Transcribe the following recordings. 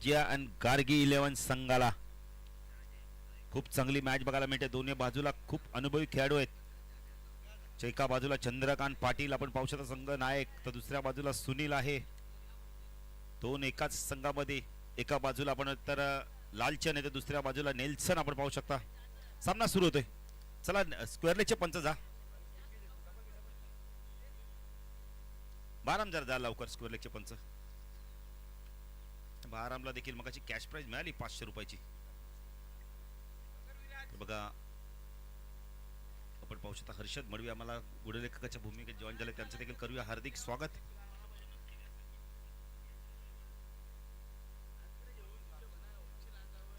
ज्या आणि गार्गी 11 संघाला खूप चांगली मॅच बघायला मिळते. दोन्ही बाजूला खूप अनुभवी खेळाडू आहेत. एका बाजूला चंद्रकांत पाटील आपण पाहू शकता संघ नायक, तर दुसऱ्या बाजूला सुनील आहे. दोन एकाच संघामध्ये, एका बाजूला आपण तर लालचंद आहे तर दुसऱ्या बाजूला नेल्सन आपण पाहू शकता. सामना सुरू होतोय. चला स्क्वेअर लेगचे पंच जा, बाराम जर जा लवकर स्क्वेअर लेगचे पंच. बारामला देखील मगाची कॅश प्राइज मिळाली 500 रुपयाची. बघा आपण पाहू शकता हर्षद मडवी आम्हाला गुढलेखकाच्या भूमिकेत जॉईन झाले, त्यांचं देखील करूया हार्दिक स्वागत.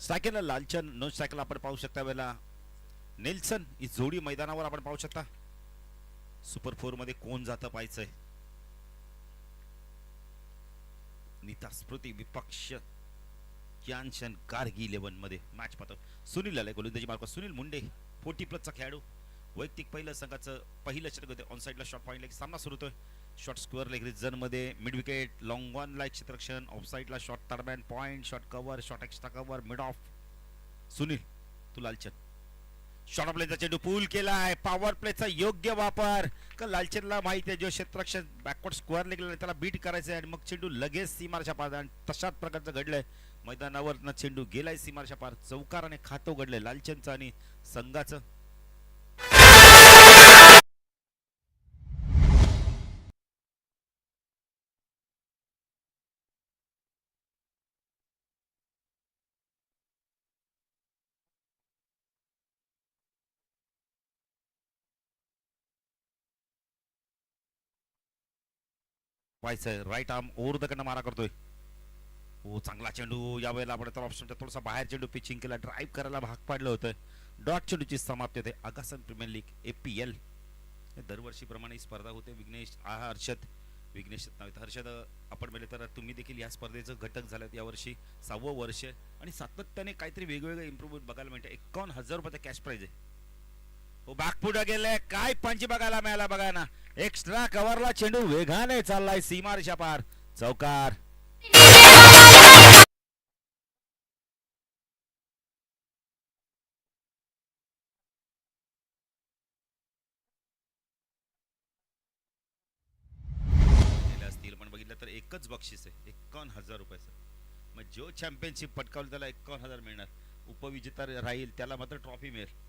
स्ट्रायकरला लालचंद, नो स्ट्रायकरला आपण पाहू शकता वेळेला नेल्सन. ही जोडी मैदानावर आपण पाहू शकता. सुपर 4 मध्ये कोण जातं पाहायचंय. नीता स्मृती विपक्ष कॅन्शन गार्गी 11 मध्ये मॅच पाहतो. सुनील आले गोलंदाजी मार्क, सुनील मुंडे 40+ चा खेळाडू. वैयक्तिक पहिलं संघाचं पहिलं षटक होते. ऑन साइडला शॉट पॉइंट लेग सामना सुरू होतोय. शॉट स्क्वेअर लेग रिजन मध्ये mid wicket, long on like क्षेत्ररक्षण, ऑफ साइडला शॉट टर्बॅन point, short cover, short extra cover, mid off. Sunil तू लालचंद शॉट ऑफ प्लेचा चेंडू पूल केलाय. पॉवर प्लेचा योग्य वापर. का लालचंदला माहिती आहे जो क्षेत्ररक्षण बॅकवर्ड स्क्वेअर लेगला त्याला बीट करायचं आणि मग चेंडू लगेच सीमारच्या पार. आणि तशाच प्रकारचं घडलंय मैदानावर ना, चेंडू गेलाय सीमारच्या पार. चौकाराने खातो घडलंय लालचंदचं आणि संघाचं. व्हायचंय राईट आर्म ओव्हर द कडनं मारा करतोय. हो चांगला चेंडू. यावेळेला आपण तर ऑप्शन थोडासा बाहेर चेंडू पिचिंग केला, ड्राईव्ह करायला भाग पाडलं होतं. डॉट चेंडूची समाप्ती होते. आगासन प्रीमियर लीग APL दरवर्षीप्रमाणे स्पर्धा होते. विघ्नेश हर्षद आपण मिळले तर तुम्ही देखील या स्पर्धेचं घटक झालात. यावर्षी 6वं वर्ष आणि सातत्याने काहीतरी वेगवेगळे इम्प्रूव्हमेंट बघायला मिळते. 51,000 रुपयाचा कॅश प्राइज आहे. हो बाग पुढे गेले, काय पंच बघायला मिळाला बघा ना. एक्स्ट्रा कव्हरला चेंडू वेगाने चाललाय सीमारेषा पार. चौकार. असतील पण बघितलं तर एकच बक्षीस आहे 51,000 रुपयाचं. मग जो चॅम्पियनशिप पटकावलं त्याला 51,000 मिळणार. उपविजेता राहील त्याला मात्र ट्रॉफी मिळेल.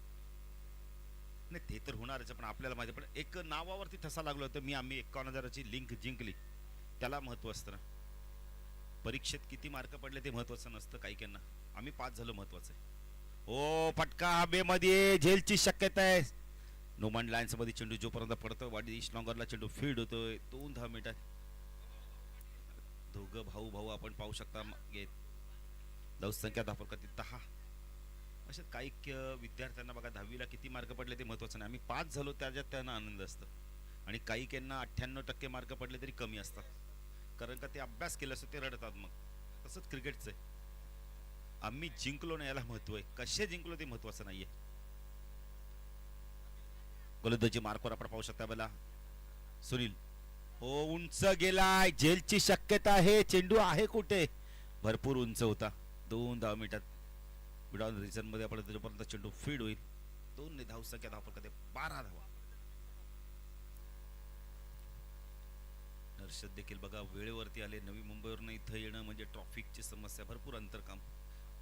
नाही ते तर होणारच, पण आपल्याला माहिती. पण एक नावावरती ठसा लागलो होतं. आम्ही 51,000ची लिंक जिंकली, त्याला महत्व असतं ना. परीक्षेत किती मार्क पडले ते महत्वाचं नसतं काही काहींना. आम्ही 5 झालो महत्वाचं आहे. ओ फटका हवेमध्ये, झेलची शक्यता आहे. नोमॅन लाईन्स मध्ये चेंडू जोपर्यंत पडतो वाडी लॉंगरला चेंडू फील्ड होतोय. 2 मिनिटात दोघं भाऊ भाऊ आपण पाहू शकता. संख्या धावफलकातील 10. अशा काही विद्यार्थ्यांना बघा 10वीला किती मार्क पडले ते महत्वाचं नाही. आम्ही 5 झालो त्याच्यात त्यांना आनंद असतो. आणि काही काहींना 98% मार्क पडले तरी कमी असतात, कारण का ते अभ्यास केला असतो ते रडतात. मग तसंच क्रिकेटचं आहे. आम्ही जिंकलो ना याला महत्व आहे, कसे जिंकलो ते महत्वाचं नाहीये. गोलंदाजी मार्कवर आपण पाहू शकता बला सुनील. हो उंच गेलाय, झेलची शक्यता आहे. चेंडू आहे कुठे, भरपूर उंच होता. 2 मिनिटात विडाऊन रिझन मध्ये आपण जोपर्यंत चेंडू फीड होईल. 2 धाव संख्या धावपलकात 12 धावा. हर्षद देखील बघा वेळेवरती आले. नवी मुंबईवरून इथं येणं म्हणजे ट्रॉफिकची समस्या, भरपूर अंतर काम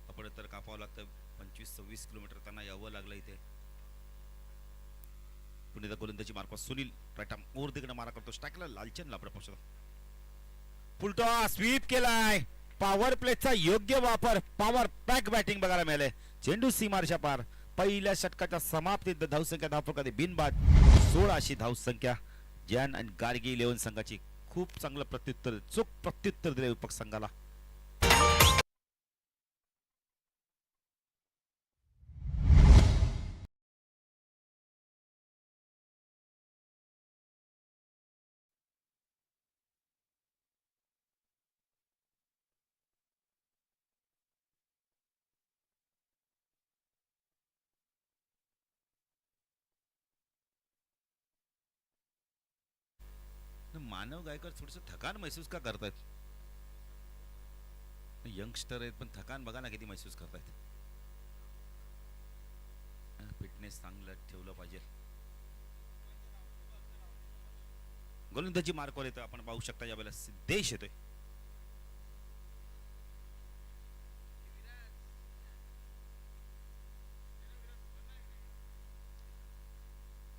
आपण तर कापावं लागतं. 25-26 किलोमीटर त्यांना यावं लागलं इथे. पुण्याचा गोलंदाजी Mark Sunil right arm over तिकडे मारा करतो. स्ट्राईकला लालचंदला आपण पाहू शकतो. फुलटॉ स्वीप केलाय. पॉवर प्लेचा योग्य वापर, पॉवर पॅक बॅटिंग बघायला मिळाले. चेंडू सीमारच्या पार. पहिल्या षटकाच्या समाप्तीत धावसंख्या धावफलकात बिनबाद 16 धावसंख्या. जॅन आणि गार्गी 11 संघाची खूप चांगलं प्रत्युत्तर, चोख प्रत्युत्तर दिले विपक्ष संघाला. मानव गायकर थोडस थकान महसूस का करतायत. यंगस्टर आहेत पण थकान बघा ना किती महसूस करतायत. फिटनेस चांगलं ठेवलं पाहिजे. गोलंदाजी मार्कवर येतो आपण पाहू शकता यावेळेला सिद्धेश येतोय.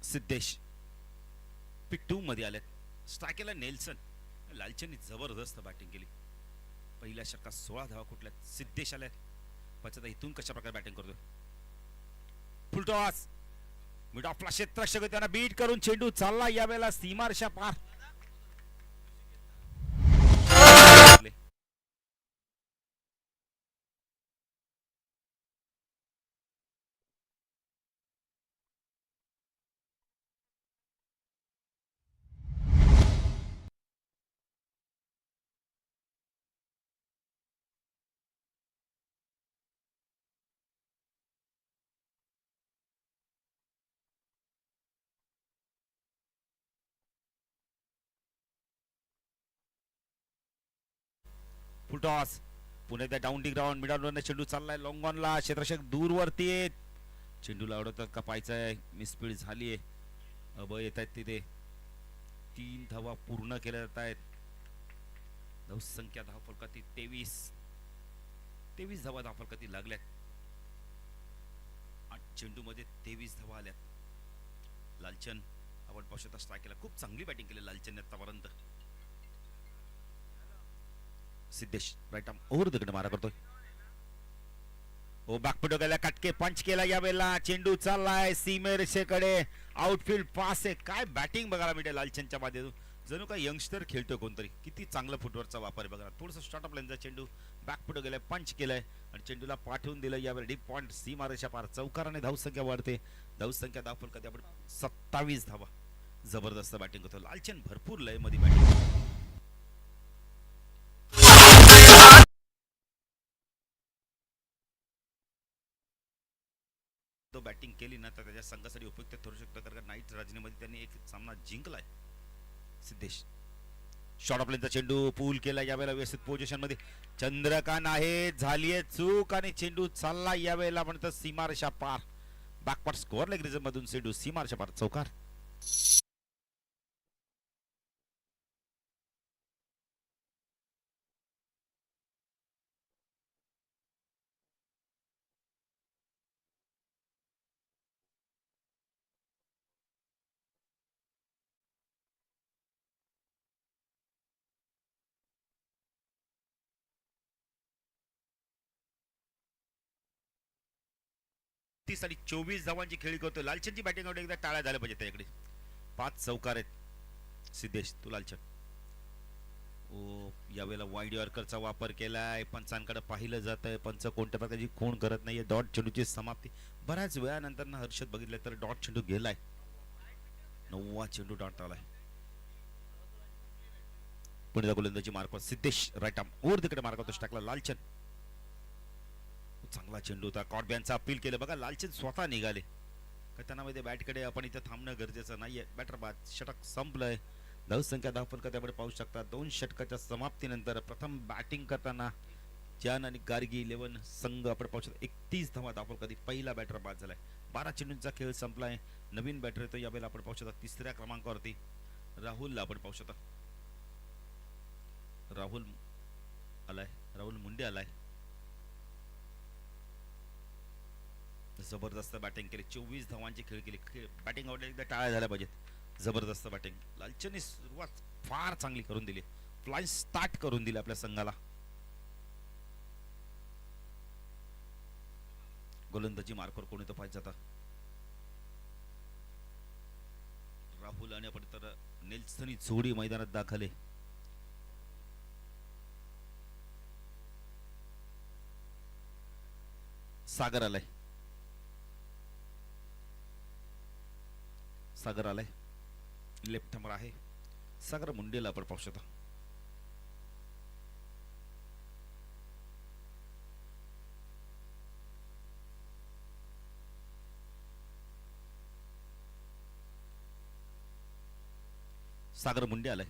सिद्धेश पिक 2 मध्ये आलेत. स्ट्रायकेला नेल्सन. लालचंदनी जबरदस्त बॅटिंग केली. पहिल्या षटकात 16 धावा कुठल्यात. सिद्धेश आल्यात. पचता इथून कशा प्रकारे बॅटिंग करतोय. फुलटॉस मिड ऑफला क्षेत्ररक्षक त्यांना बीट करून चेंडू चालला यावेळेला सीमारेषा पार. फुलटॉस पुणे त्या डाऊन डी ग्राउंड मिडॉन चेंडू चाललाय लॉंग ऑनला. क्षेत्ररक्षक दूरवरती आहेत. चेंडूला अडवतात का पाहायचंय. मिसफील्ड झालीये. अब येत आहेत तिथे 3 धावा पूर्ण केल्या जात आहेत. धावसंख्या धावफलकाती 23 धावा धावफलकाती लागल्यात. 8 चेंडू मध्ये 23 धावा आल्यात. लालचंद आपण पाहू शकता स्ट्रायकेला खूप चांगली बॅटिंग केली लालचंद आतापर्यंत. Siddhesh right arm over the मारा करतोय. ओ बॅकफुट गेला कटके पंच केला यावेळेला. चेंडू चाललाय सीमेरेषेकडे. आउटफील्ड पास आहे. काय बॅटिंग बघायला मिळेल लालचंदच्या माध्यमातून. जणू काय यंगस्टर खेळतोय कोणतरी. किती चांगला फुटवर्कचा वापर बघा. थोडंसं स्टार्टअप लाईनचा चेंडू बॅकफुट गेलाय पंच केलाय आणि चेंडूला पाठवून दिलं यावेळी डीप पॉइंट सीमारेषा पार. चौकाराने धावसंख्या वाढते. धावसंख्या धावफलकात आपण 27 धावा. जबरदस्त बॅटिंग करतो लालचंद. भरपूर लय मध्ये बॅटिंग. तो बॅटिंग केली ना तर त्याच्या संघासाठी उपयुक्त ठरू शकतो. कारण नाईट राजनीमध्ये त्यांनी एक सामना जिंकलाय. सिद्धेश शॉर्ट ऑफ लेनचा चेंडू पूल केला यावेळेला व्यवस्थित पोझिशन मध्ये. चंद्रकांत आहे. झालीये चूक आणि चेंडू चालला यावेळेला म्हणतात सीमारेषा पार. बॅकपॉट स्कोअर लेग रिझन मधून चेंडू सीमारेषा पार. चौकार. तीस आणि 24 धावांची खेळी करतो लालचंदची बॅटिंग आउट एकदा टाळ्या झाल्या पाहिजे त्याच्याकडे. 5 चौकार आहेत. सिद्धेश तू लालचंद. ओ यावेळेला वाईड यॉर्करचा वापर केलाय. पंचांकडे पाहिलं जात आहे. पंच कोणत्या प्रकारची खूण करत नाहीये. डॉट चेंडूची समाप्ती. बऱ्याच वेळानंतर ना हर्षद बघितलं तर डॉट चेंडू गेलाय. 9वा चेंडू डॉट आलाय. पुढे गोलंदाजी मार्कवर सिद्धेश राईट आर्म ओव्हर तिकडे मार्कवर टाकला लालचंद. चांगला चेंडू होता. कॉटबॅनचा अपील केलं बघा. लालचंद स्वतः निघाले. त्यांना माहिती बॅटकडे आपण इथं थांबणं गरजेचं नाहीये. बॅटर बाद. षटक संपलंय. धावसंख्या धावफलक त्यामुळे पाहू शकता. 2 षटकाच्या समाप्तीनंतर प्रथम बॅटिंग करताना जॅन आणि गार्गी 11 संघ आपण पाहू शकता 31 धावा धावफलकात. पहिला बॅटर बाद झालाय. 12 चेंडूंचा खेळ संपलाय. नवीन बॅटर येतो यावेळेला आपण पाहू शकता 3ऱ्या क्रमांकावरती राहुलला आपण पाहू शकता. राहुल आलाय. राहुल मुंडे आलाय. जबरदस्त बॅटिंग केली. 24 धावांची खेळ केली. बॅटिंग आउट एकदा टाळ्या झाल्या पाहिजेत. जबरदस्त बॅटिंग. लालचंदने सुरुवात फार चांगली करून दिली. फ्लाय स्टार्ट करून दिली आपल्या संघाला. गोलंदाजी मार्कवर कोणी तो पाहिजे आता. राहुल आणि आपण तर नेल्सनी जोडी मैदानात दाखल आहे. सागर आलाय. सागर आलाय. लेफ्ट हॅमर आहे. सागर मुंडेला आपण पाहू शकता. सागर मुंडे आलाय.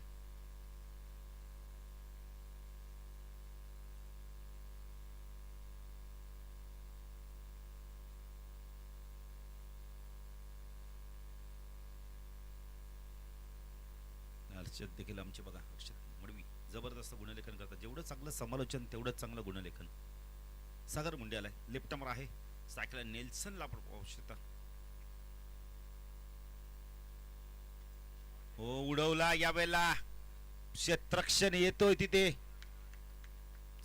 हर्षद देखील आमचे बघा, हर्षद मडवी जबरदस्त गुणलेखन करतात. जेवढं चांगलं समालोचन तेवढंच चांगलं गुणलेखन. सागर मुंडे आलाय, लेफ्टमर आहे. सायकल नेल्सनला आपण पाहू शकता. हो, उडवला यावेळेला. क्षेत्रक्षण येतोय तिथे.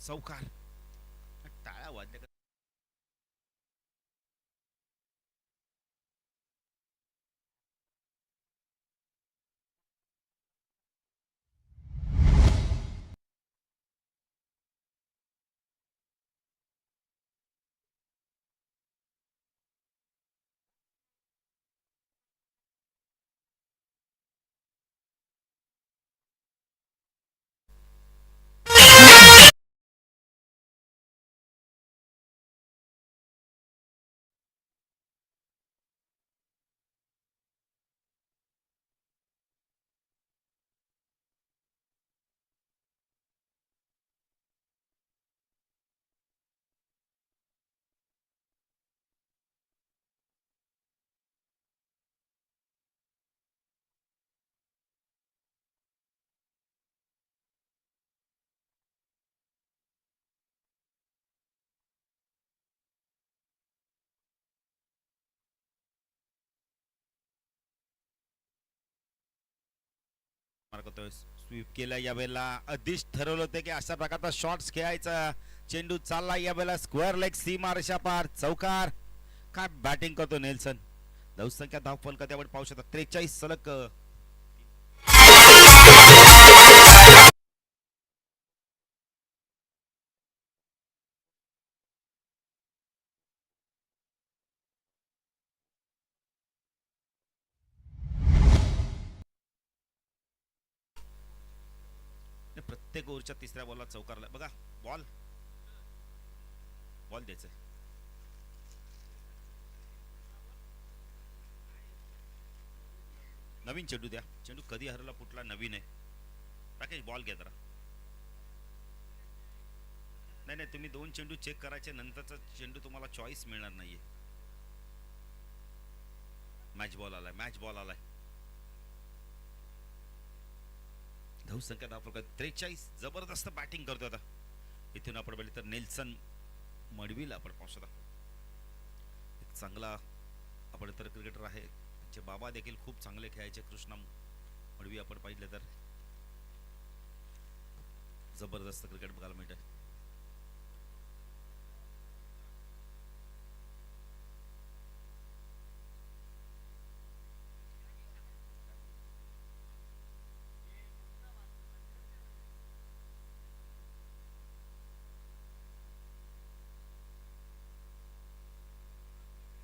चौकार. टाळ्या वाजल्या. मार्क होतोय, स्वीप केला यावेळेला. आधीच ठरवलं होतं की अशा प्रकारचा शॉट्स खेळायचा. चेंडू चालला यावेळेला स्क्वेअर लेग सीमा रेषा पार. चौकार. काय बॅटिंग करतो नेल्सन. धावसंख्या धाव फलक त्यावर पाहू शकता 43 सलग. प्रत्येक ओव्हरच्या तिसऱ्या बॉलला चौकारला बघा. बॉल बॉल द्यायचं. नवीन चेंडू द्या. चेंडू कधी हरवला कुठला नवीन आहे. राकेश बॉल घ्या जरा. नाही नाही, तुम्ही दोन चेंडू चेक करायचे, नंतरचा चेंडू तुम्हाला चॉईस मिळणार नाहीये. मॅच बॉल आलाय, मॅच बॉल आलाय. धावसंख्या धाव फलक 43. जबरदस्त बॅटिंग करतो आता. इथून आपण बघितलं तर नेल्सन मडवीला आपण पाहू शकता. एक चांगला आपण तर क्रिकेटर आहे. त्यांचे बाबा देखील खूप चांगले खेळायचे. कृष्णा मडवी आपण पाहिलं तर जबरदस्त क्रिकेट बघायला मिळतं.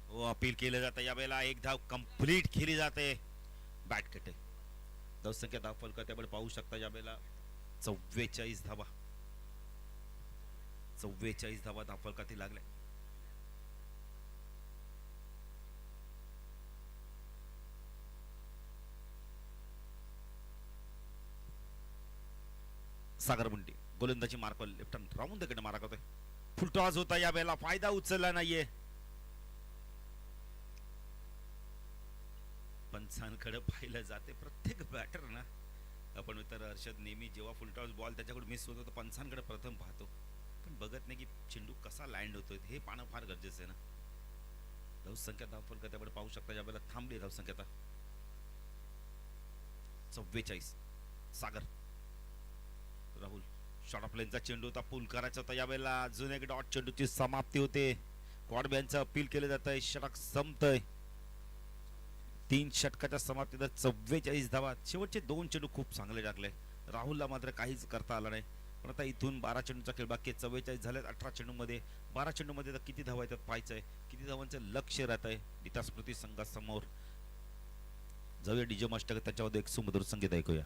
हो, अपील केलं जातं यावेळेला. एक धाव कंप्लीट केली जाते. बॅट कटे. धावसंख्या धाव फलक त्यामुळे पाहू शकता यावेळेला 44 धावा. 44 धावा धाव फलकातील लागल्या. सागर मुंडे गोलंदाजी मार्क लेफ्ट राऊंड द मारा करतोय. फुलटॉस होता यावेळेला. फायदा उचलला नाहीये. पंचांकडे पाहिलं जाते प्रत्येक बॅटर ना. आपण तर हर्षद नेहमी जेव्हा फुलटॉस बॉल त्याच्याकडे मिस होतो तर पंचांकडे प्रथम पाहतो, पण बघत नाही की चेंडू कसा लँड होतोय. हे पाहणं फार गरजेचं आहे ना. धावसंख्या धाव फलक त्याकडे पाहू शकता यावेळेला. थांबली धावसंख्या 44. सागर. राहुल. शॉर्ट ऑफ लेनचा चेंडू होता, पूल करायचा होता यावेळेला. अजून एक डॉट चेंडूची समाप्ती होते. क्वाडबॅनचं अपील केलं जात आहे. षटक संपतंय. 3 षटकाच्या समाप्तीत 44 धावा. शेवटचे 2 चेंडू खूप चांगले टाकले. राहुलला मात्र काहीच करता आलं नाही. पण आता इथून 12 चेंडूचा खेळ बाकी आहे. 44 झालेत 18 चेंडूमध्ये. 12 चेंडूमध्ये तर किती धावा येतात पाहायचंय. किती धावांचं लक्ष राहत आहे गीता स्मृती संघासमोर. जाऊया डीजे मास्टर त्याच्यामध्ये एक सुमधुर संगीत ऐकूया.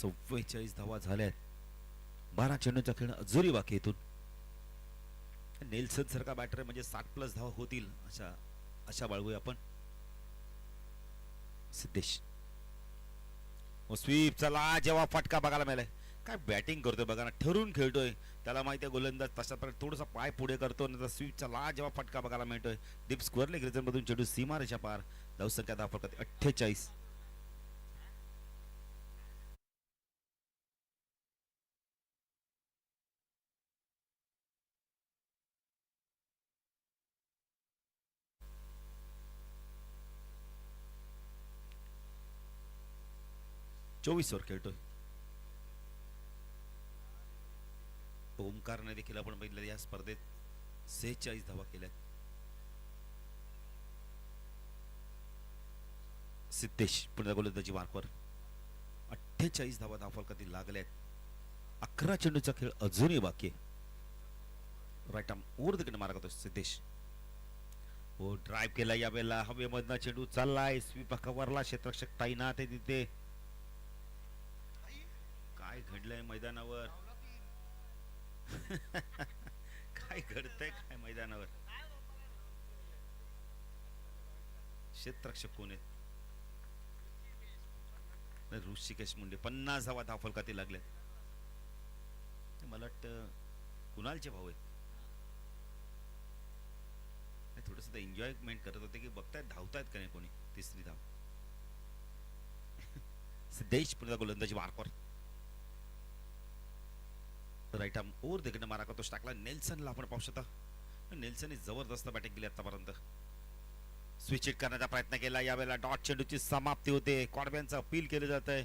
44 धावा झाल्यात. 12 चेंडूचा खेळ अजूनही बाकी इथून. नेल्सन सारखा बॅटर म्हणजे 60+ धावा होतील अशा बाळगूया आपण. सिद्धेश स्वीप चला जेव्हा फटका बघायला मिळालाय. काय बॅटिंग करतोय बघा ना, ठरून खेळतोय. त्याला माहिती आहे गोलंदाज तशा प्रकारे थोडासा पाय पुढे करतो, नंतर स्वीपचा ला जेव्हा फटका बघायला मिळतोय. डीप स्क्वेअर लेग रिजन मधून चेंडू सीमारेषा पार. धावसंख्या धाव फटका 48. चोवीस ओव्हर खेळतोय. ओमकारने देखील आपण बघितलं या स्पर्धेत 46 धावा केल्यात. सिद्धेश पुन्हा गोलंदाजी मार्कवर 48 धावा धावफलकातील लागल्यात. 11 चेंडूचा खेळ अजूनही बाकी आहे. राईट आर्म ओव्हर द मारा करतो सिद्धेश. हो ड्राईव्ह केला यावेळेला, हवेमधनं चेंडू चाललाय. स्वीप कव्हरला, क्षेत्ररक्षक तैनात आहे तिथे. काय घडलंय मैदानावर? काय घडतंय काय मैदानावर? क्षेत्ररक्षक कोण आहेत? ऋषिकेश मुंडे. 50 धावा धावफलकातील लागल्या. मला वाटतं कुणालचे भाऊ आहेत. थोडस एन्जॉयमेंट करत होते की बघतायत धावतायत का नाही कोणी. तिसरी धाव. सिद्धेश पुन्हा गोलंदाजी मार्कवर. राईट आर्म ओव्हर द मारा करतो टाकला नेल्सनला. आपण पाहू शकता नेल्सनने जबरदस्त बॅटिंग केली आतापर्यंत. स्विच हिट करण्याचा प्रयत्न केला यावेळेला. डॉट चेंडूची समाप्ती होते. कॉडब्यांचं अपील केलं जात आहे,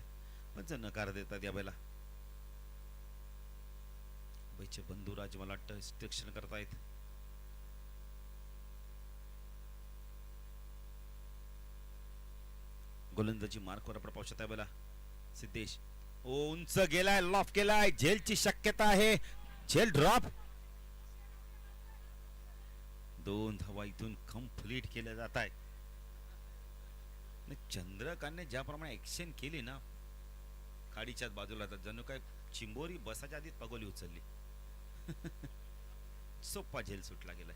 पण नकार देतात यावेळेला. बैचे बंधुराज मला वाटतं इंस्ट्रक्शन करतायत. गोलंदाजी मार्कवर आपण पाहू शकता यावेळेला. सिद्धेश उंच गेलाय, लॉफ केलाय. झेलची शक्यता आहे. झेल ड्रॉप. 2 धावा इथून कंप्लीट केल्या जात आहे. चंद्रकांतने ज्याप्रमाणे ऍक्शन केली ना खाडीच्याच बाजूला, तर जणू काय चिंबोरी बसाच्या आधीच पगोली उचलली. सोपा झेल सुटला गेलाय.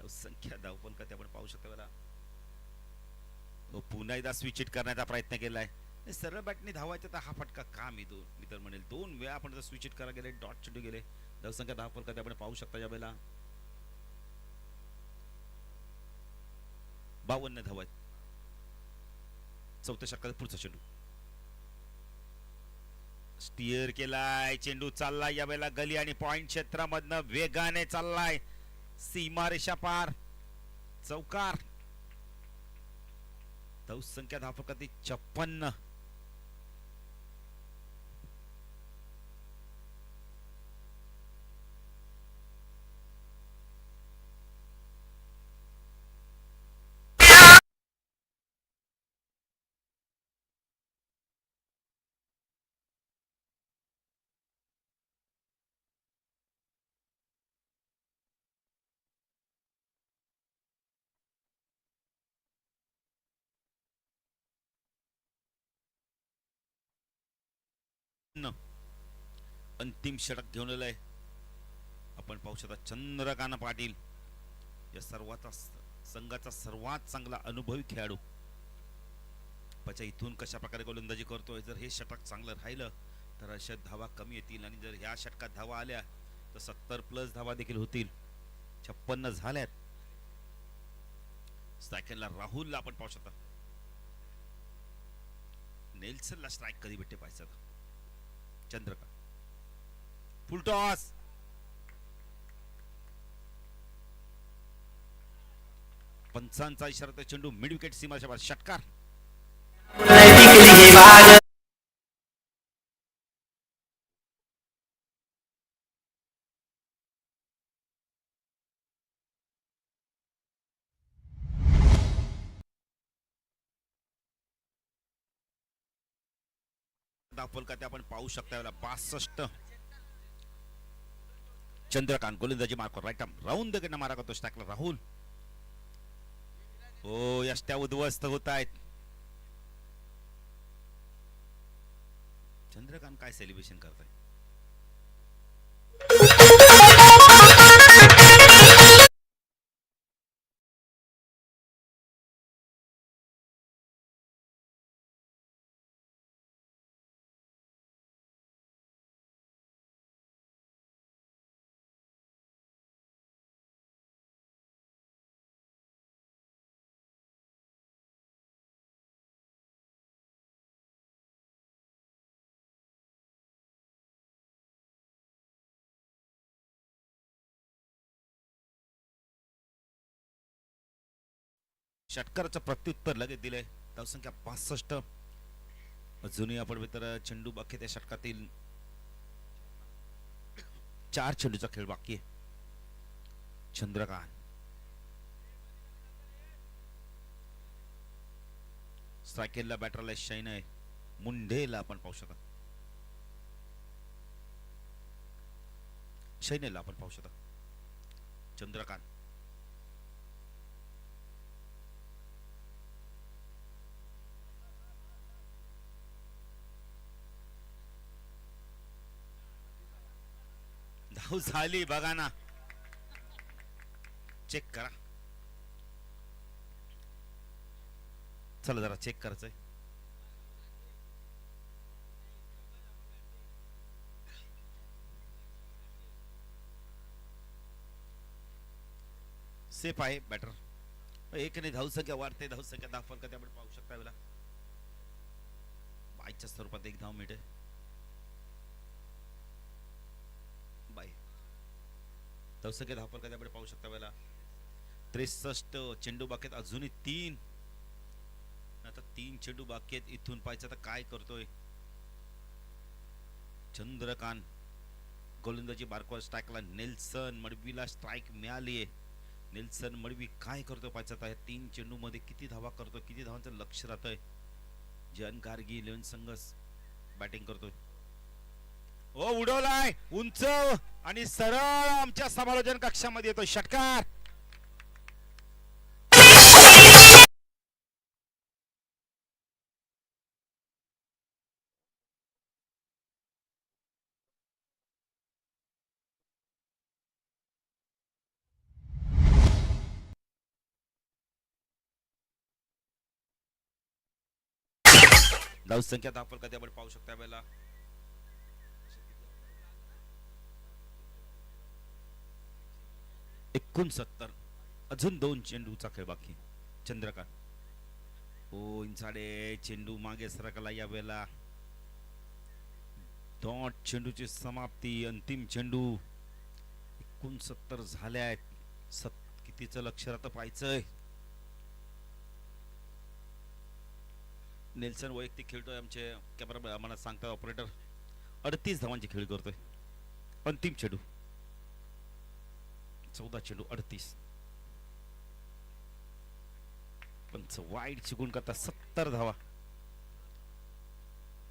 संख्या धावपल का ते आपण पाहू शकतो बघा. पुन्हा एकदा स्विच हिट करण्याचा प्रयत्न केलाय. सरळ बॅटने धावायचं तर हा फटका का मी तर म्हणेल 2 वेळा आपण स्विच हिट करा गेले. डॉट चेंडू गेले. धावसंख्या धावपल का ते आपण पाहू शकता यावेळेला 52 धावा आहेत. चौथ्या षटकाचा पुढचा चेंडू स्टिअर केलाय. चेंडू चाललाय यावेळेला गली आणि पॉइंट क्षेत्रामधनं वेगाने चाललाय. सीमारेषा पार. चौकार. धावसंख्या धावफलकातील 56. अंतिम षटक घेऊन आलंय. आपण पाहू शकता चंद्रकांत पाटील या संघाचा सर्वात चांगला अनुभवी खेळाडू. पचा इथून कशा प्रकारे गोलंदाजी करतोय. जर हे षटक चांगलं राहिलं तर अशा धावा कमी येतील, आणि जर ह्या षटकात धावा आल्या तर 70+ धावा देखील होतील. 56 झाल्यात. स्ट्रायकरला राहुलला आपण पाहू शकता. नेल्सनला स्ट्राईक कधी भेटते पाहिजे. चंद्रकांत फुल टॉस. पंचांचा इशारा. चेंडू मिड विकेट सीमारेषा पार. षटकार. दाखवल का ते आपण पाहू शकता. 62. चंद्रकांत गोलंदाजी मार्कवर. राईट आर्म राऊंड द मारा करतो टाकला राहुल. हो यष्ट्या उद्ध्वस्त होत आहेत. चंद्रकांत काय सेलिब्रेशन करताय? षटकाराचं प्रत्युत्तर लगेच दिलंय. धावसंख्या 65. अजूनही आपण तर चेंडू बाकी त्या षटकातील 4 चेंडूचा खेळ बाकी आहे. चंद्रकांत स्ट्रायकेलला बॅटरला शाईन आहे. मुंडेला आपण पाहू शकता. शैनेला आपण पाहू शकता. चंद्रकांत धाव झाली बघा ना. चेक करा. चला जरा चेक करायचंय. सेफ आहे बॅटर. एक नाही धावसंख्या वाढते. धावसंख्या 10 फलकात आपण पाहू शकता. वेळा बायच्या स्वरूपात एक धाव मिळते. बाय धावसंख्या 10 फलकात आपण पाहू शकता. वेळा 63 चेंडू बाकी आहेत. अजूनही 3. आता 3 चेंडू बाकी आहेत. इथून पाहायचं तर काय करतोय चंद्रकांत. गोलंदाजी बारकवर स्ट्राईकला नेल्सन मडवीला स्ट्राईक मिळाली आहे. नेल्सन मडवी काय करतो पाहायचं आहे. 3 चेंडू मध्ये किती धावा करतो, किती धावांचं लक्ष राहतंय. जन गार्गी 11 संघ बॅटिंग करतोय. ओ उडवलाय उंच आणि सरळ आमच्या समालोचन कक्षामध्ये येतो षटकार. धावसंख्या 10 फलकात आपण पाहू शकता. वेळेला 69. अजून 2 चेंडूचा खेळ बाकी. चंद्रकांत ओ इंसाडे चेंडू मागे सरकला. या वेळेला डॉट चेंडूची समाप्ती. अंतिम चेंडू 69 झाल्या आहेत. कितीचं लक्ष राहतं पाहायचंय. नेल्सन वैयक्तिक खेळतोय. आमचे कॅमेरा आम्हाला सांगतात ऑपरेटर 38 धावांची खेळ करतोय. अंतिम चेंडू 14 चेंडू 38. पंच वाईट चिकून करता 70 धावा.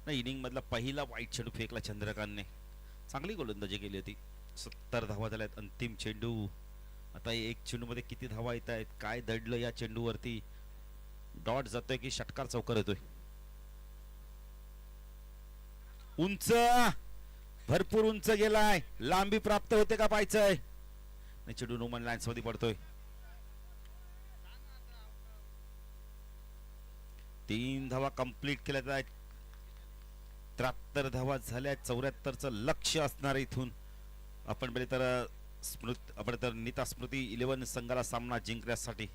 नाही इनिंग मधला पहिला वाईट चेंडू फेकला चंद्रकांतने. चांगली गोलंदाजी केली होती. 70 धावा झाल्यात. अंतिम चेंडू. आता एक चेंडू मध्ये किती धावा येत आहेत, काय दडलं या चेंडूवरती. डॉट जातोय की षटकार चौकार येतोय. उंच भरपूर उंच गेलाय. लांबी प्राप्त होते का पाहायचंय. चेंडू नोमन लाईन्स मध्ये पडतोय. 3 धावा कंप्लीट केल्यात आहेत. 73 धावा झाल्या. 74चं लक्ष असणार इथून. आपण पहिले तर आपण तर नीता स्मृती 11 संघाला सामना जिंकण्यासाठी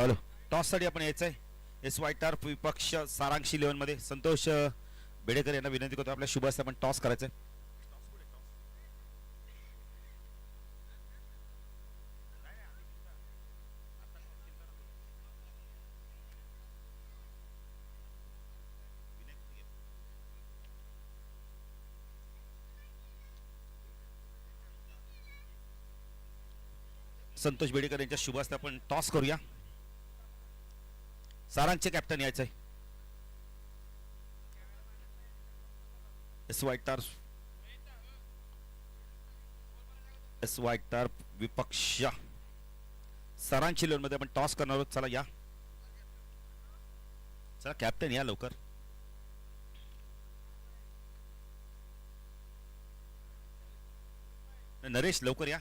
हॅलो, टॉस साठी आपण यायचंय. SY टर्फ विपक्ष सारांश 11 मध्ये संतोष बेडेकर यांना विनंती करतो आपल्या शुभ हस्ते आपण टॉस करायचंय. संतोष बेडेकर यांच्या शुभ हस्ते आपण टॉस करूया. सारांचे कॅप्टन यायचंय. SY टर्फ विपक्ष सारांश 11 मध्ये आपण टॉस करणार आहोत. चला या, चला कॅप्टन या लवकर. नरेश लवकर या.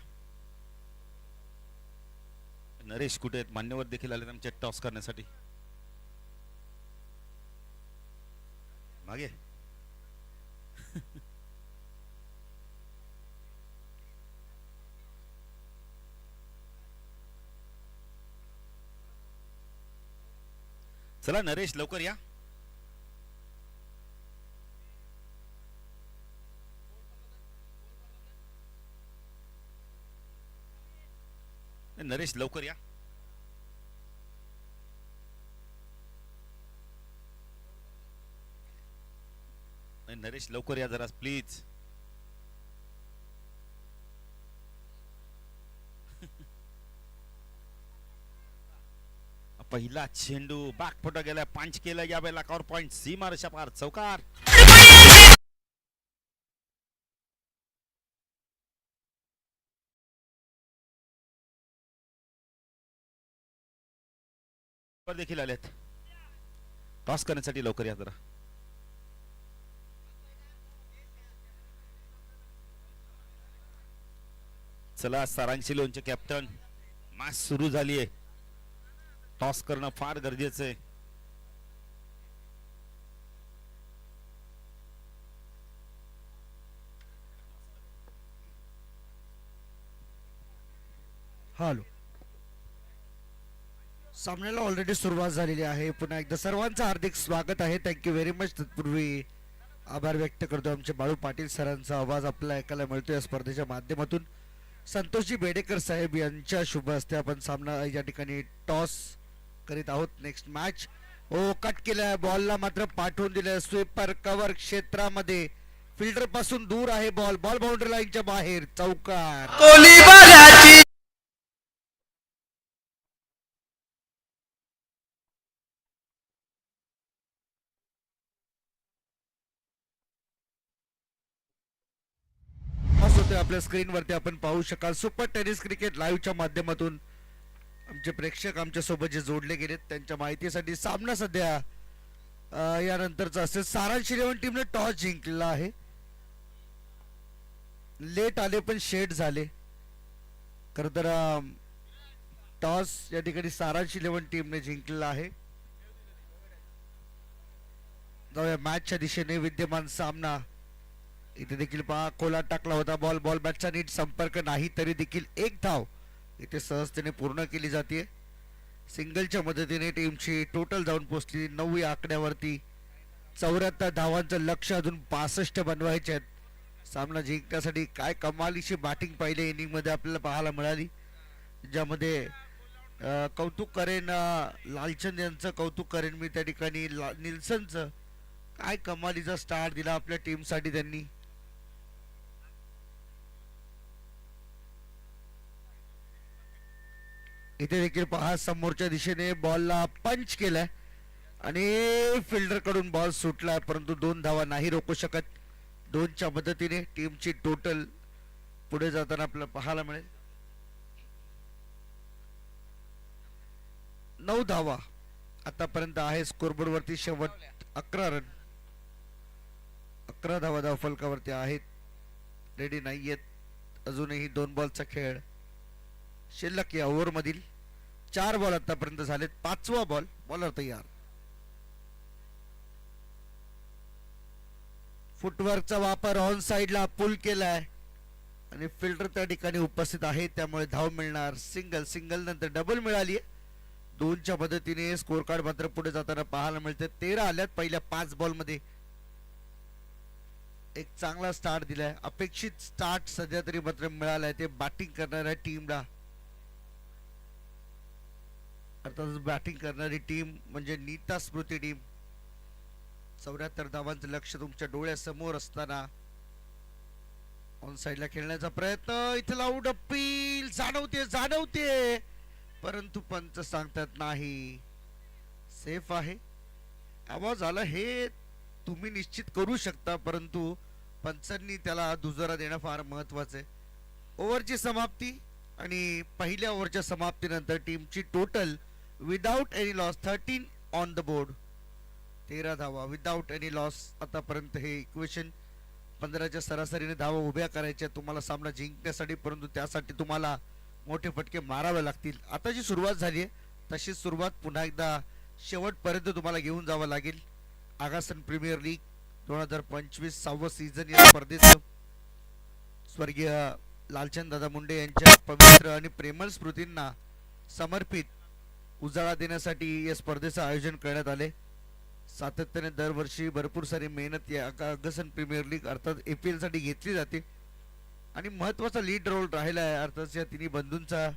नरेश कुठे आहेत? मान्यवर देखील आले आमच्या टॉस करण्यासाठी. मागे चला नरेश लवकर या. नरेश लवकर या. नरेश लवकर या जरा प्लीज. पहिला चेंडू बॅकफुटा गेला, पंच केला या वेळेला कॉर पॉइंट सीमारेषा पार चौकार. देखील आलेत टॉस करण्यासाठी. लवकर या जरा. चला सारांशी लोनचे कॅप्टन, मॅच सुरू झाली आहे. टॉस करणं फार गरजेचं आहे. हॅलो, सामन्याला ऑलरेडी सुरुवात झालेली आहे. पुन्हा एकदा सर्वांचं हार्दिक स्वागत आहे. Thank you very much. तत्पूर्वी आभार व्यक्त करतो आमचे बाळू पाटील सरांचा आवाज आपल्याला ऐकायला मिळतो या स्पर्धेच्या माध्यमातून. संतोषजी बेडेकर साहेब यांच्या शुभ हस्ते आपण सामना या ठिकाणी टॉस करीत आहोत. Next match. ओ कट केलाय, बॉलला मात्र पाठवून दिलं. स्वीपर कव्हर क्षेत्रामध्ये फिल्डर पासून दूर आहे बॉल. बॉल बाउंड्री लाईनच्या बाहेर चौकार. आपल्या स्क्रीनवरती आपण पाहू शकाल. सुपर टेनिस क्रिकेट लाईव्हच्या माध्यमातून आमचे प्रेक्षक आमच्या सोबत जे जोडले गेलेत त्यांच्या माहितीसाठी सामना सध्या यानंतरचा असेल. सारांश 11 टीमने टॉस जिंकलेला आहे. लेट आले पण शेड झाले. खरं तर टॉस या ठिकाणी सारांश 11 टीमने जिंकलेला आहे. जाऊया मॅचच्या दिशेने. विद्यमान सामना इथे देखील पहा, खोला टाकला होता बॉल. बॉल बॅटचा नीट संपर्क नाही तरी देखील एक धाव इथे सहजतेने पूर्ण केली जाते. सिंगलच्या मदतीने टीमची टोटल जाऊन पोहोचली 9 या आकड्यावरती. 74 धावांचं लक्ष अजून 65 बनवायचे आहेत. सामना जिंकण्यासाठी काय कमालीची बॅटिंग पहिल्या इनिंग मध्ये आपल्याला पाहायला मिळाली, ज्यामध्ये कौतुक करेन लालचंद यांचं कौतुक करेन मी त्या ठिकाणी. निल्सनचं काय कमालीचा स्टार दिला आपल्या टीमसाठी त्यांनी. इथे देखील पहा, समोरच्या दिशेने बॉलला पंच केलाय आणि फिल्डर कडून बॉल सुटलाय, परंतु 2 धावा नाही रोखू शकत. 2च्या मदतीने टीमची टोटल पुढे जाताना आपल्याला पाहायला मिळेल 9 धावा आतापर्यंत आहे स्कोरबोर्ड वरती. शेवट 11 रन, 11 धावा धावफलकावरती आहेत. रेडी नाहीयेत अजूनही. 2 बॉलचा खेळ शिल्लक या ओव्हर मधील. 4 बॉल आतापर्यंत झालेत. 5वा बॉल. बॉलर तयार. फुटवर्कचा वापर ऑन साइडला पुल केलाय आणि फिल्डर त्या ठिकाणी उपस्थित आहे, त्यामुळे धाव मिळणार. सिंगल, सिंगल नंतर डबल मिळाली. 2च्या मदतीने स्कोर कार्ड मात्र पुढे जाताना पाहायला मिळते. 13 आल्यात पहिल्या 5 बॉल मध्ये. एक चांगला स्टार्ट दिलाय. अपेक्षित स्टार्ट सध्या तरी मात्र मिळालाय ते बॅटिंग करणाऱ्या टीमला. अर्थातच बॅटिंग करणारी टीम म्हणजे नीता स्मृती टीम. 74 धावांचं लक्ष तुमच्या डोळ्यासमोर असताना ऑन साइडला खेळण्याचा प्रयत्न. इथे लाऊड अपील जाणवते परंतु पंच सांगतात नाही, सेफ आहे. आवाज आला हे तुम्ही निश्चित करू शकता, परंतु पंचांनी त्याला दुजोरा देणं फार महत्वाचं आहे. ओव्हरची समाप्ती आणि पहिल्या ओव्हरच्या समाप्तीनंतर टीमची total without any loss 13 on the board. 13 धावा विदाउट एनी लॉस. आतापर्यंत हे इक्वेशन 15च्या सरासरीने धावा उभ्या करायच्या तुम्हाला सामना जिंकण्यासाठी, परंतु त्यासाठी तुम्हाला मोठे फटके मारावे लागतील. आता जी सुरुवात झाली आहे तशी सुरुवात पुन्हा एकदा शेवटपर्यंत तुम्हाला घेऊन जावं लागेल. आगासन प्रीमियर लीग 2025 6वं सीझन या स्पर्धेचं स्वर्गीय लालचंद दादा मुंडे यांच्या पवित्र आणि प्रेमळ स्मृतींना समर्पित उजाळा देण्यासाठी या स्पर्धेचं आयोजन करण्यात आले. सातत्याने दरवर्षी भरपूर सारी मेहनत या आगासन प्रीमियर लीग अर्थात APL साठी घेतली जाते आणि महत्वाचा लीड रोल राहिला आहे अर्थात या तिन्ही बंधूंचा,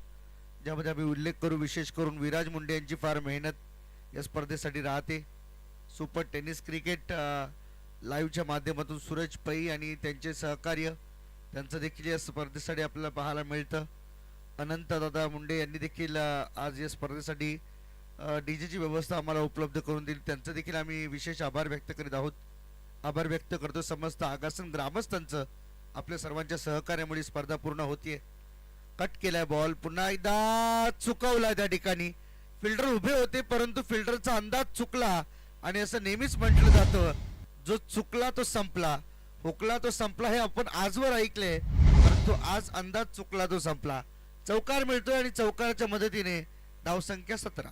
ज्यामध्ये आम्ही उल्लेख करू विशेष करून विराज मुंडे यांची फार मेहनत या स्पर्धेसाठी राहते. सुपर टेनिस क्रिकेट लाईव्हच्या माध्यमातून सूरज पै आणि त्यांचे सहकार्य त्यांचं देखील या स्पर्धेसाठी आपल्याला पाहायला मिळतं. अनंत दादा मुंडे यांनी देखील आज या स्पर्धेसाठी डीजेची व्यवस्था आम्हाला उपलब्ध करून दिली. त्यांचं देखील आम्ही विशेष आभार व्यक्त करीत आहोत. आभार व्यक्त करतो समस्त आगासन ग्रामस्थांचं. आपल्या सर्वांच्या सहकार्यामुळे स्पर्धा पूर्ण होतीये. कट केलाय बॉल, पुन्हा एकदा चुकवला. त्या ठिकाणी फिल्डर उभे होते परंतु फिल्डरचा अंदाज चुकला आणि असं नेहमीच म्हटलं जातं, जो चुकला तो संपला, हुकला तो संपला. हे आपण आजवर ऐकले, परंतु आज अंदाज चुकला तो संपला. चौकार मिळतोय आणि चौकाराच्या मदतीने धावसंख्या 17.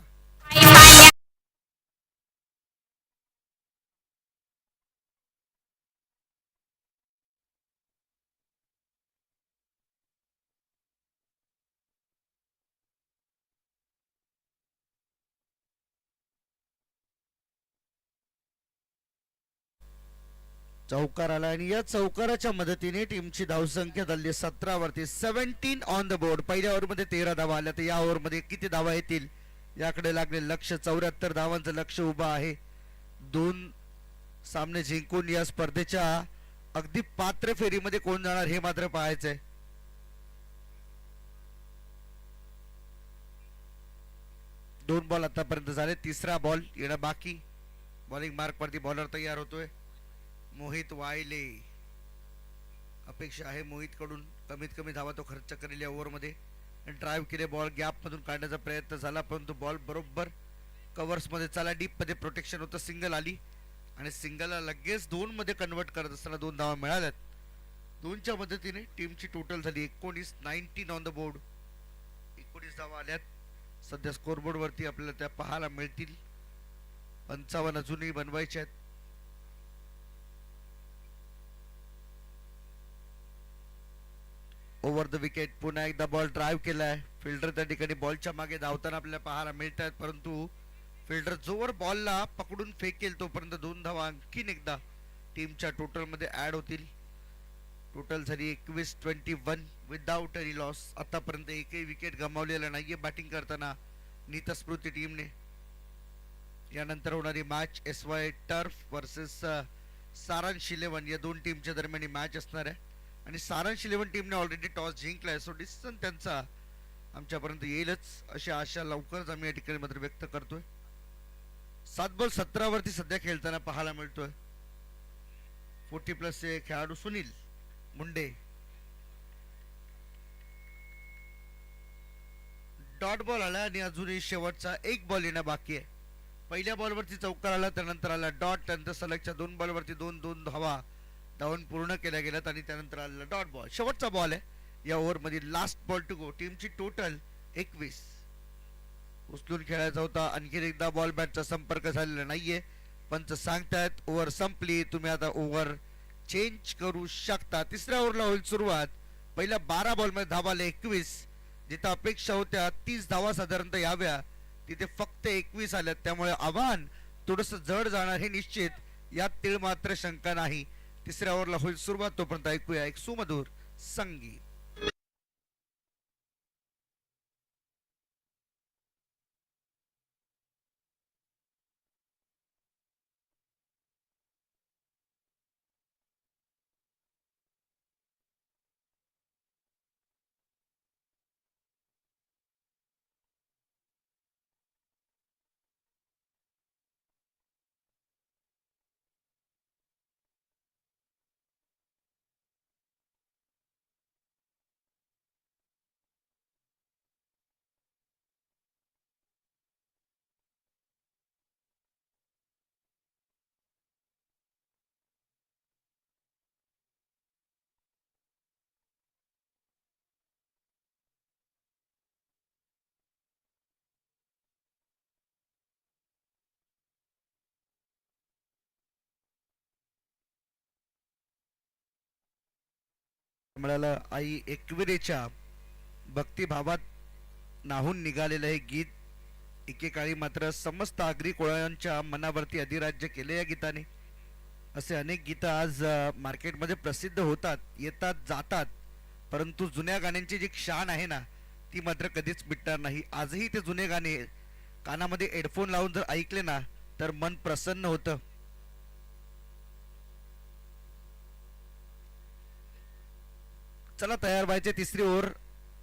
चौकार आला आणि या चौकाराच्या मदतीने टीमची धावसंख्या झाली 17 वरती. 17 ऑन द बोर्ड. पहिल्या ओव्हरमध्ये 13 धावा आल्या, तर या ओव्हरमध्ये किती धावा येतील याकडे लागले लक्ष. 74 धावांचं लक्ष उभं आहे. 2 सामने जिंकून या स्पर्धेच्या अगदी पात्र फेरीमध्ये कोण जाणार हे मात्र पाहायचंय. दोन बॉल आतापर्यंत झाले, तिसरा बॉल येणं बाकी. बॉलिंग मार्क वरती बॉलर तयार होतोय मोहित वायले. अपेक्षा आहे मोहित कडून कमीत कमी धावा तो खर्च करेल या ओव्हरमध्ये. ड्राईव्ह केले, बॉल गॅप मधून काढण्याचा प्रयत्न झाला परंतु बॉल बरोबर कव्हर्स मध्ये चला. डीप मध्ये प्रोटेक्शन होतं, सिंगल आली आणि सिंगलला लगेच 2 मध्ये कन्वर्ट करत असताना 2 धावा मिळाल्यात. 2च्या मदतीने टीमची टोटल झाली 19 ऑन द बोर्ड. 19 धावा आल्यात. सध्या स्कोरबोर्ड वरती आपल्याला त्या पाहायला मिळतील. 55 अजूनही बनवायचे आहेत. Over the wicket. पुन्हा एकदा बॉल ड्राईव्ह केलाय. फिल्डर त्या ठिकाणी बॉलच्या मागे धावताना आपल्याला पाहायला मिळत आहेत, परंतु फिल्डर जोवर बॉलला पकडून फेकेल तोपर्यंत 2 धावा आणखीन एकदा टीमच्या टोटल मध्ये ऍड होतील. टोटल झाली 21 विदाउट एनी लॉस. आतापर्यंत एकही विकेट गमावलेला नाहीये बॅटिंग करताना नीता स्मृती टीमने. यानंतर होणारी मॅच SY टर्फ वर्सेस सारांश 11 या 2 टीमच्या दरम्यान मॅच असणार आहे आणि सारांश 11 टीमने ऑलरेडी टॉस जिंकलाय, सो डिसिजन त्यांचा आमच्यापर्यंत येईलच अशी आशा लवकरच आम्ही या ठिकाणी मात्र व्यक्त करतोय. 7 बॉल 17 वरती सध्या खेळताना पाहायला मिळतोय 40+ चे खेळाडू सुनील मुंडे. डॉट बॉल आला आणि अजूनही शेवटचा 1 बॉल येणं बाकी आहे. पहिल्या बॉलवरती चौकार आला, त्यानंतर आला डॉट, त्यानंतर सलगच्या 2 बॉलवरती 2 धावा धावून पूर्ण केल्या गेल्यात आणि त्यानंतर आलेला डॉट बॉल. शेवटचा बॉल आहे या ओव्हर मध्ये. Last ball to go. टीमची टोटल 21. उचलून खेळायचा होता. आणखी एकदा बॉल बॅटचा संपर्क झालेला नाहीये. पंच सांगतायत ओव्हर संपली, तुम्ही आता ओव्हर चेंज करू शकता. तिसऱ्या ओव्हरला होईल सुरुवात. पहिल्या 12 बॉल मध्ये धावा आले 21. जिथं अपेक्षा होत्या 30 धावा साधारणतः याव्या तिथे फक्त 21 आल्यात, त्यामुळे आव्हान थोडस जड जाणार हे निश्चित, यात तीळ मात्र शंका नाही. तिसऱ्या ओव्हरला होईल सुरुवात, तोपर्यंत ऐकूया एक सुमधुर संगीत. मिळालं आई एकविरेच्या भक्तिभावात नाहून निघालेलं हे गीत एकेकाळी मात्र समस्त आगरी कोळ्यांच्या मनावरती अधिराज्य केले या गीताने. असे अनेक गीतं आज मार्केटमध्ये प्रसिद्ध होतात, येतात जातात, परंतु जुन्या गाण्यांची जी शान आहे ना ती मात्र कधीच मिटणार नाही. आजही ते जुने गाणे कानामध्ये हेडफोन लावून जर ऐकले ना तर मन प्रसन्न होतं. चला तयार व्हायचे, तिसरी ओव्हर.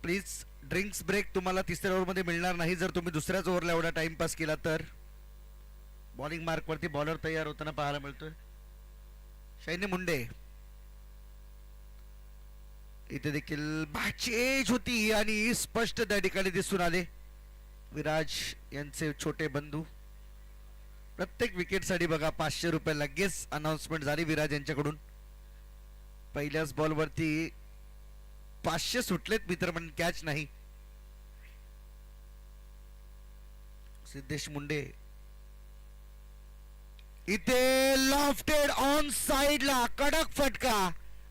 प्लीज ड्रिंक्स ब्रेक तुम्हाला तिसऱ्या ओव्हरमध्ये मिळणार नाही जर तुम्ही दुसऱ्याच ओव्हरला एवढा टाइमपास केला तर. बॉलिंग मार्कवरती बॉलर तयार होताना पाहायला मिळतोय शैन्य मुंडे. इथे देखील बॅचेज होती आणि स्पष्ट त्या ठिकाणी दिसून आले विराज यांचे छोटे बंधू. प्रत्येक विकेटसाठी बघा 500 रुपये लगेच अनाउन्समेंट झाली विराज यांच्याकडून. पहिल्याच बॉलवरती 500 सुटलेत मित्र, पण कॅच नाही. सिद्धेश मुंडे इथे लॉफ्टेड ऑन साइडला कडक फटका.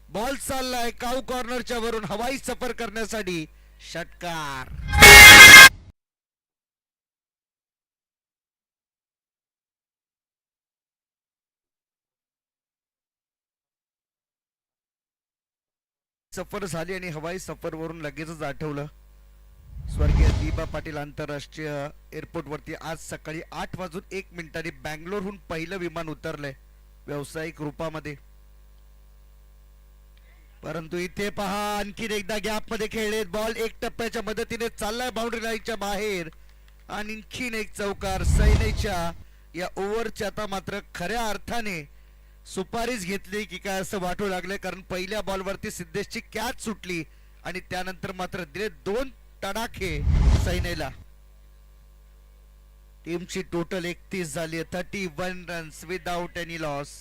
बॉल चाललाय काऊ कॉर्नरच्या वरून हवाई सफर करण्यासाठी. षटकार. सफर झाली आणि हवाई सफर वरून लगेचच आठवलं स्वर्गीय दिबा पाटील आंतरराष्ट्रीय एअरपोर्ट वरती आज सकाळी 8:01 बँगलोरहून पहिलं विमान उतरलंय व्यावसायिक रूपामध्ये. परंतु इथे पहा आणखीन एकदा गॅप मध्ये खेळलेत बॉल एक टप्प्याच्या मदतीने चाललाय बाउंड्री लाईनच्या बाहेर आणि आणखीन एक चौकार. सैन्याच्या या ओव्हरच्या आता मात्र खऱ्या अर्थाने सुपारीच घेतली की काय असं वाटू लागले, कारण पहिल्या बॉलवरती सिद्धेशची कॅच सुटली आणि त्यानंतर मात्र दिले 2 तडाखे सैन्याला. टीमची टोटल 31 झाली, 31 रन्स विदाउट एनी लॉस.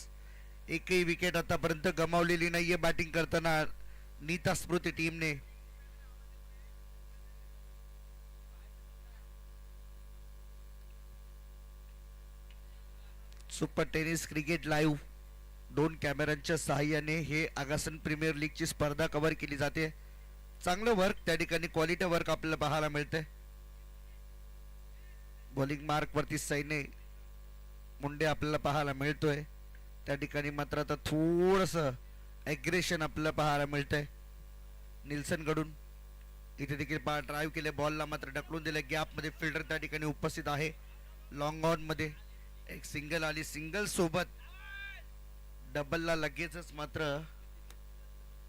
एकही विकेट आतापर्यंत गमावलेली नाहीये बॅटिंग करताना नीता स्मृती टीमने. सुपर टेनिस क्रिकेट लाईव्ह 2 कॅमेऱ्यांच्या सहाय्याने हे आगासन प्रीमियर लीगची स्पर्धा कव्हर केली जाते. चांगलं वर्क त्या ठिकाणी, क्वालिटी वर्क आपल्याला पाहायला मिळते. बॉलिंग मार्क वरती सैन्य मुंडे आपल्याला पाहायला मिळतोय. त्या ठिकाणी मात्र आता थोडस एग्रेशन आपल्याला पाहायला मिळतंय निल्सन कडून. इथे देखील ड्राईव्ह केले, बॉलला मात्र ढकलून दिले. गॅप मध्ये फिल्डर त्या ठिकाणी उपस्थित आहे. लॉंग ऑन मध्ये एक सिंगल आली, सिंगल सोबत डबलला लगेचच मात्र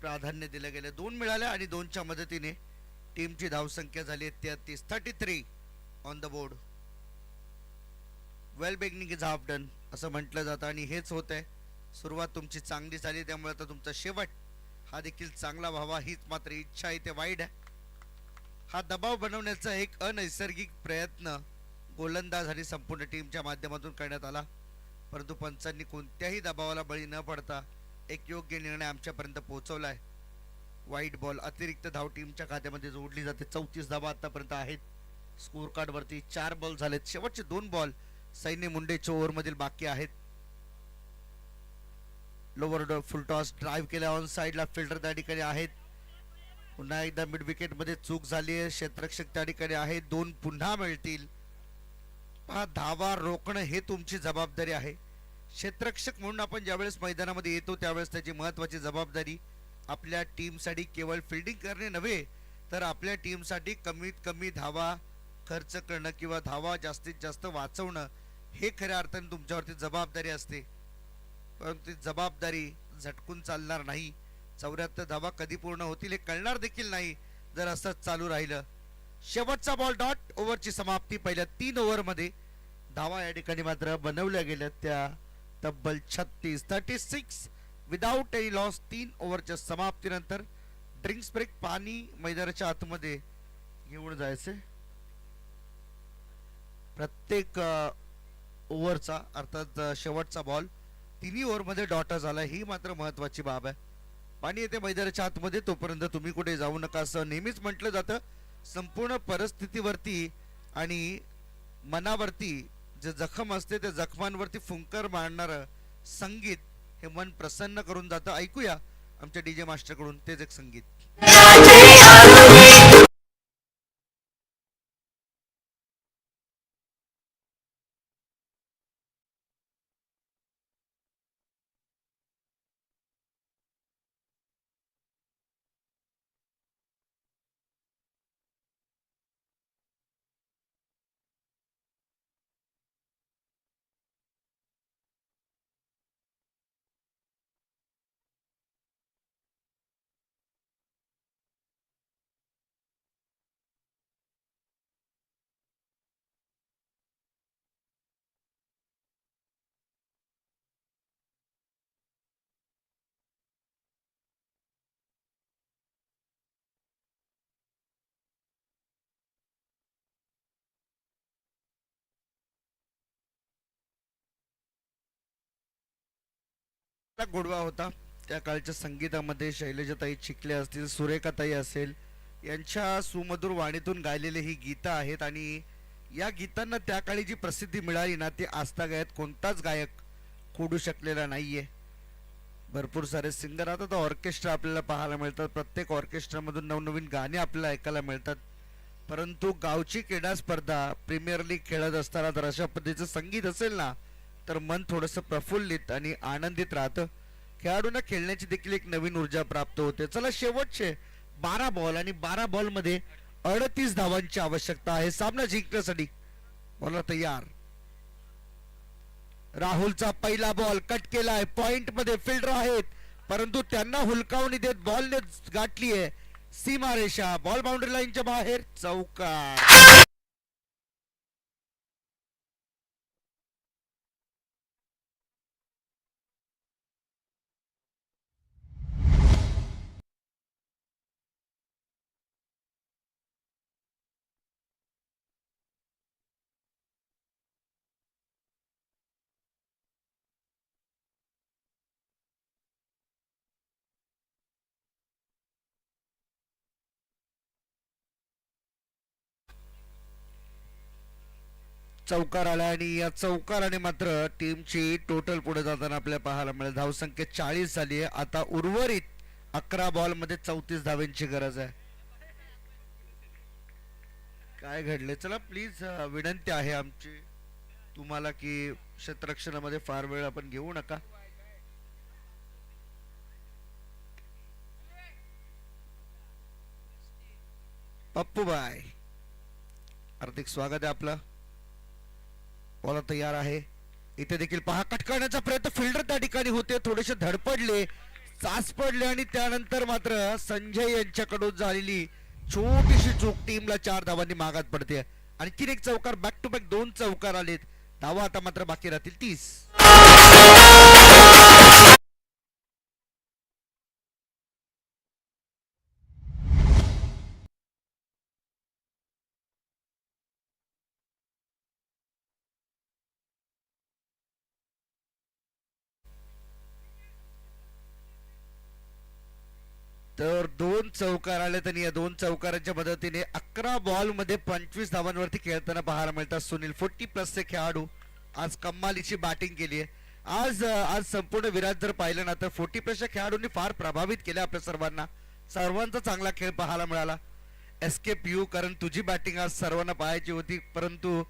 प्राधान्य दिलं गेलं. 2 मिळाल्या आणि 2च्या मदतीने टीमची धावसंख्या झाली 33. 33 on the board. Well beginning is half done असं म्हटलं जातं आणि हेच होत आहे. सुरुवात तुमची चांगली झाली त्यामुळे आता तुमचा शेवट हा देखील चांगला व्हावा हीच मात्र इच्छा इथे वाईड आहे. हा दबाव बनवण्याचा एक अनैसर्गिक प्रयत्न गोलंदाज आणि संपूर्ण टीमच्या माध्यमातून करण्यात आला, परंतु पंचांनी कोणत्याही दबावाला बळी न पडता एक योग्य निर्णय आमच्यापर्यंत पोहोचवलाय. वाईट बॉल अतिरिक्त धाव टीमच्या खात्यामध्ये जोडली जाते. 34 धावा आतापर्यंत आहेत स्कोर कार्ड वरती. 4 बॉल झालेत, शेवटचे 2 बॉल सैन्य मुंडेच्या ओव्हर मधील बाकी आहेत. लोवर फुल टॉस ड्राईव्ह केला ऑन साइडला, फिल्डर त्या ठिकाणी आहेत. पुन्हा एकदा मिड विकेट मध्ये चूक झाली आहे, क्षेत्ररक्षक त्या ठिकाणी आहेत. 2 पुन्हा मिळतील पहा धावा रोखणं हे तुमची जबाबदारी आहे. क्षेत्ररक्षक म्हणून आपण ज्यावेळेस मैदानामध्ये येतो त्यावेळेस त्याची महत्वाची जबाबदारी आपल्या टीमसाठी केवळ फिल्डिंग करणे नव्हे तर आपल्या टीमसाठी कमीत कमी धावा खर्च करणं किंवा धावा जास्तीत जास्त वाचवणं हे खऱ्या अर्थाने तुमच्यावरती जबाबदारी असते. परंतु ती जबाबदारी झटकून चालणार नाही. 74 धावा कधी पूर्ण होतील हे कळणार देखील नाही जर असंच चालू राहिलं. शेवटचा बॉल डॉट ओव्हरची समाप्ती. पहिल्या 3 ओव्हरमध्ये धावा या ठिकाणी मात्र बनवल्या गेल्या त्या तब्बल 36 विदाउट एनी लॉस. 3 ओव्हरच्या समाप्तीनंतर ड्रिंक्स ब्रेक, पाणी मैदानाच्या आतमध्ये घेऊन जायचे. प्रत्येक ओव्हरचा अर्थात शेवटचा बॉल 3 ओव्हरमध्ये डॉट झाला, ही मात्र महत्वाची बाब आहे. पाणी येते मैदानाच्या आतमध्ये तोपर्यंत तुम्ही कुठे जाऊ नका असं नेहमीच म्हटलं जातं. संपूर्ण परिस्थितीवरती आणि मनावरती जे जखम असते त्या जखमांवरती फुंकर मारणारं संगीत हे मन प्रसन्न करून जातं. ऐकूया आमच्या डीजे मास्टर कडून तेच एक संगीत. गोडवा होता त्या काळच्या संगीतामध्ये. शैलजाताई चिखले असतील, सुरेखाताई असेल, यांच्या सुमधुर वाणीतून गायलेले ही गीतं आहेत. आणि या गीतांना त्या काळी जी प्रसिद्धी मिळाली ना ती आजतागायत कोणताच गायक खोडू शकलेला नाहीये. भरपूर सारे सिंगर आता तर ऑर्केस्ट्रा आपल्याला पाहायला मिळतात. प्रत्येक ऑर्केस्ट्रामधून नवनवीन गाणी आपल्याला ऐकायला मिळतात. परंतु गावची क्रीडा स्पर्धा, प्रीमियर लीग खेळत असताना जर अशा पद्धतीचं संगीत असेल ना तर मन थोडंसं प्रफुल्लित आणि आनंदित राहतं. खेळाडूंना खेळण्याची देखील एक नवीन ऊर्जा प्राप्त होते. चला शेवटचे 12 बॉल आणि 12 बॉल मध्ये 38 धावांची आवश्यकता आहे सामना जिंकण्यासाठी. बॉलर तयार. राहुलचा पहिला बॉल कट केलाय. पॉइंट मध्ये फिल्डर आहेत परंतु त्यांना हुलकावणी देत बॉलने गाठली आहे सीमारेषा. बॉल बाउंड्री लाईनच्या बाहेर. चौकार. चौकार आला आणि या चौकाराने मात्र टीमची टोटल पुढे जाताना आपल्याला पाहायला मिळेल. धावसंख्या 40 झाली आहे. आता उर्वरित 11 बॉल मध्ये 34 धावांची गरज आहे. काय घडले? चला प्लीज विनंती आहे आमची तुम्हाला की क्षेत्ररक्षणामध्ये फार वेळ आपण घेऊ नका. पप्पूबाई हार्दिक स्वागत आहे आपलं. बॉल तयार आहे. इथे देखील पहा कट करण्याचा प्रयत्न. फिल्डर त्या ठिकाणी होते, थोडेसे धडपडले, चाच पडले आणि त्यानंतर मात्र संजय यांच्याकडून झालेली छोटीशी चूक टीमला 4 धावांनी मागात पडते. आणखीन एक चौकार. बॅक टू बॅक 2 चौकार आलेत. धावा आता मात्र बाकी राहतील 30. तर 2 चौकार आले आणि या 2 चौकारांच्या मदतीने 11 बॉल मध्ये 25 धावांवरती खेळताना पाहायला मिळतात सुनील. 40+ चे खेळाडू आज कमालीची बॅटिंग केली आहे. आज संपूर्ण विराट जर पाहिलं ना तर 40+ च्या खेळाडूंनी फार प्रभावित केले आपल्या सर्वांना. सर्वांचा चांगला खेळ पाहायला मिळाला. एस्केप यू, कारण तुझी बॅटिंग आज सर्वांना पाहायची होती परंतु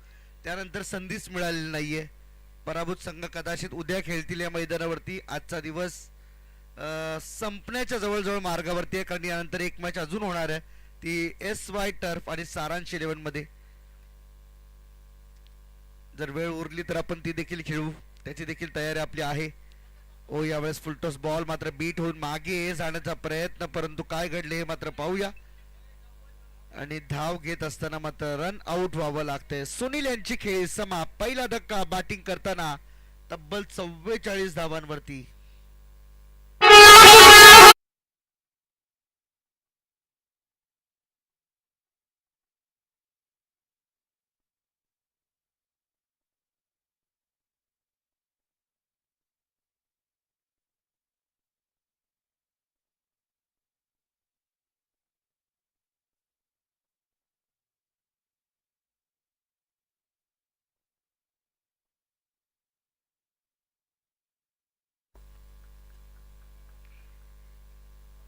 त्यानंतर संधीच मिळालेली नाहीये. पराभूत संघ कदाचित उद्या खेळतील या मैदानावरती. आजचा दिवस संपण्याच्या जवळजवळ मार्गावरती आहे, कारण यानंतर एक मॅच अजून होणार आहे, ती SY टर्फ आणि सारांश 11 मध्ये. जर वेळ उरली तर आपण ती देखील खेळू, त्याची देखील तयारी आपली आहे. ओ यावेळेस फुलटॉस बॉल मात्र बीट होऊन मागे जाण्याचा प्रयत्न, परंतु काय घडले हे मात्र पाहूया. आणि धाव घेत असताना मात्र रन आउट व्हावं लागतंय. सुनील यांची खेळी समाप्त. पहिला धक्का बॅटिंग करताना तब्बल 44 धावांवरती.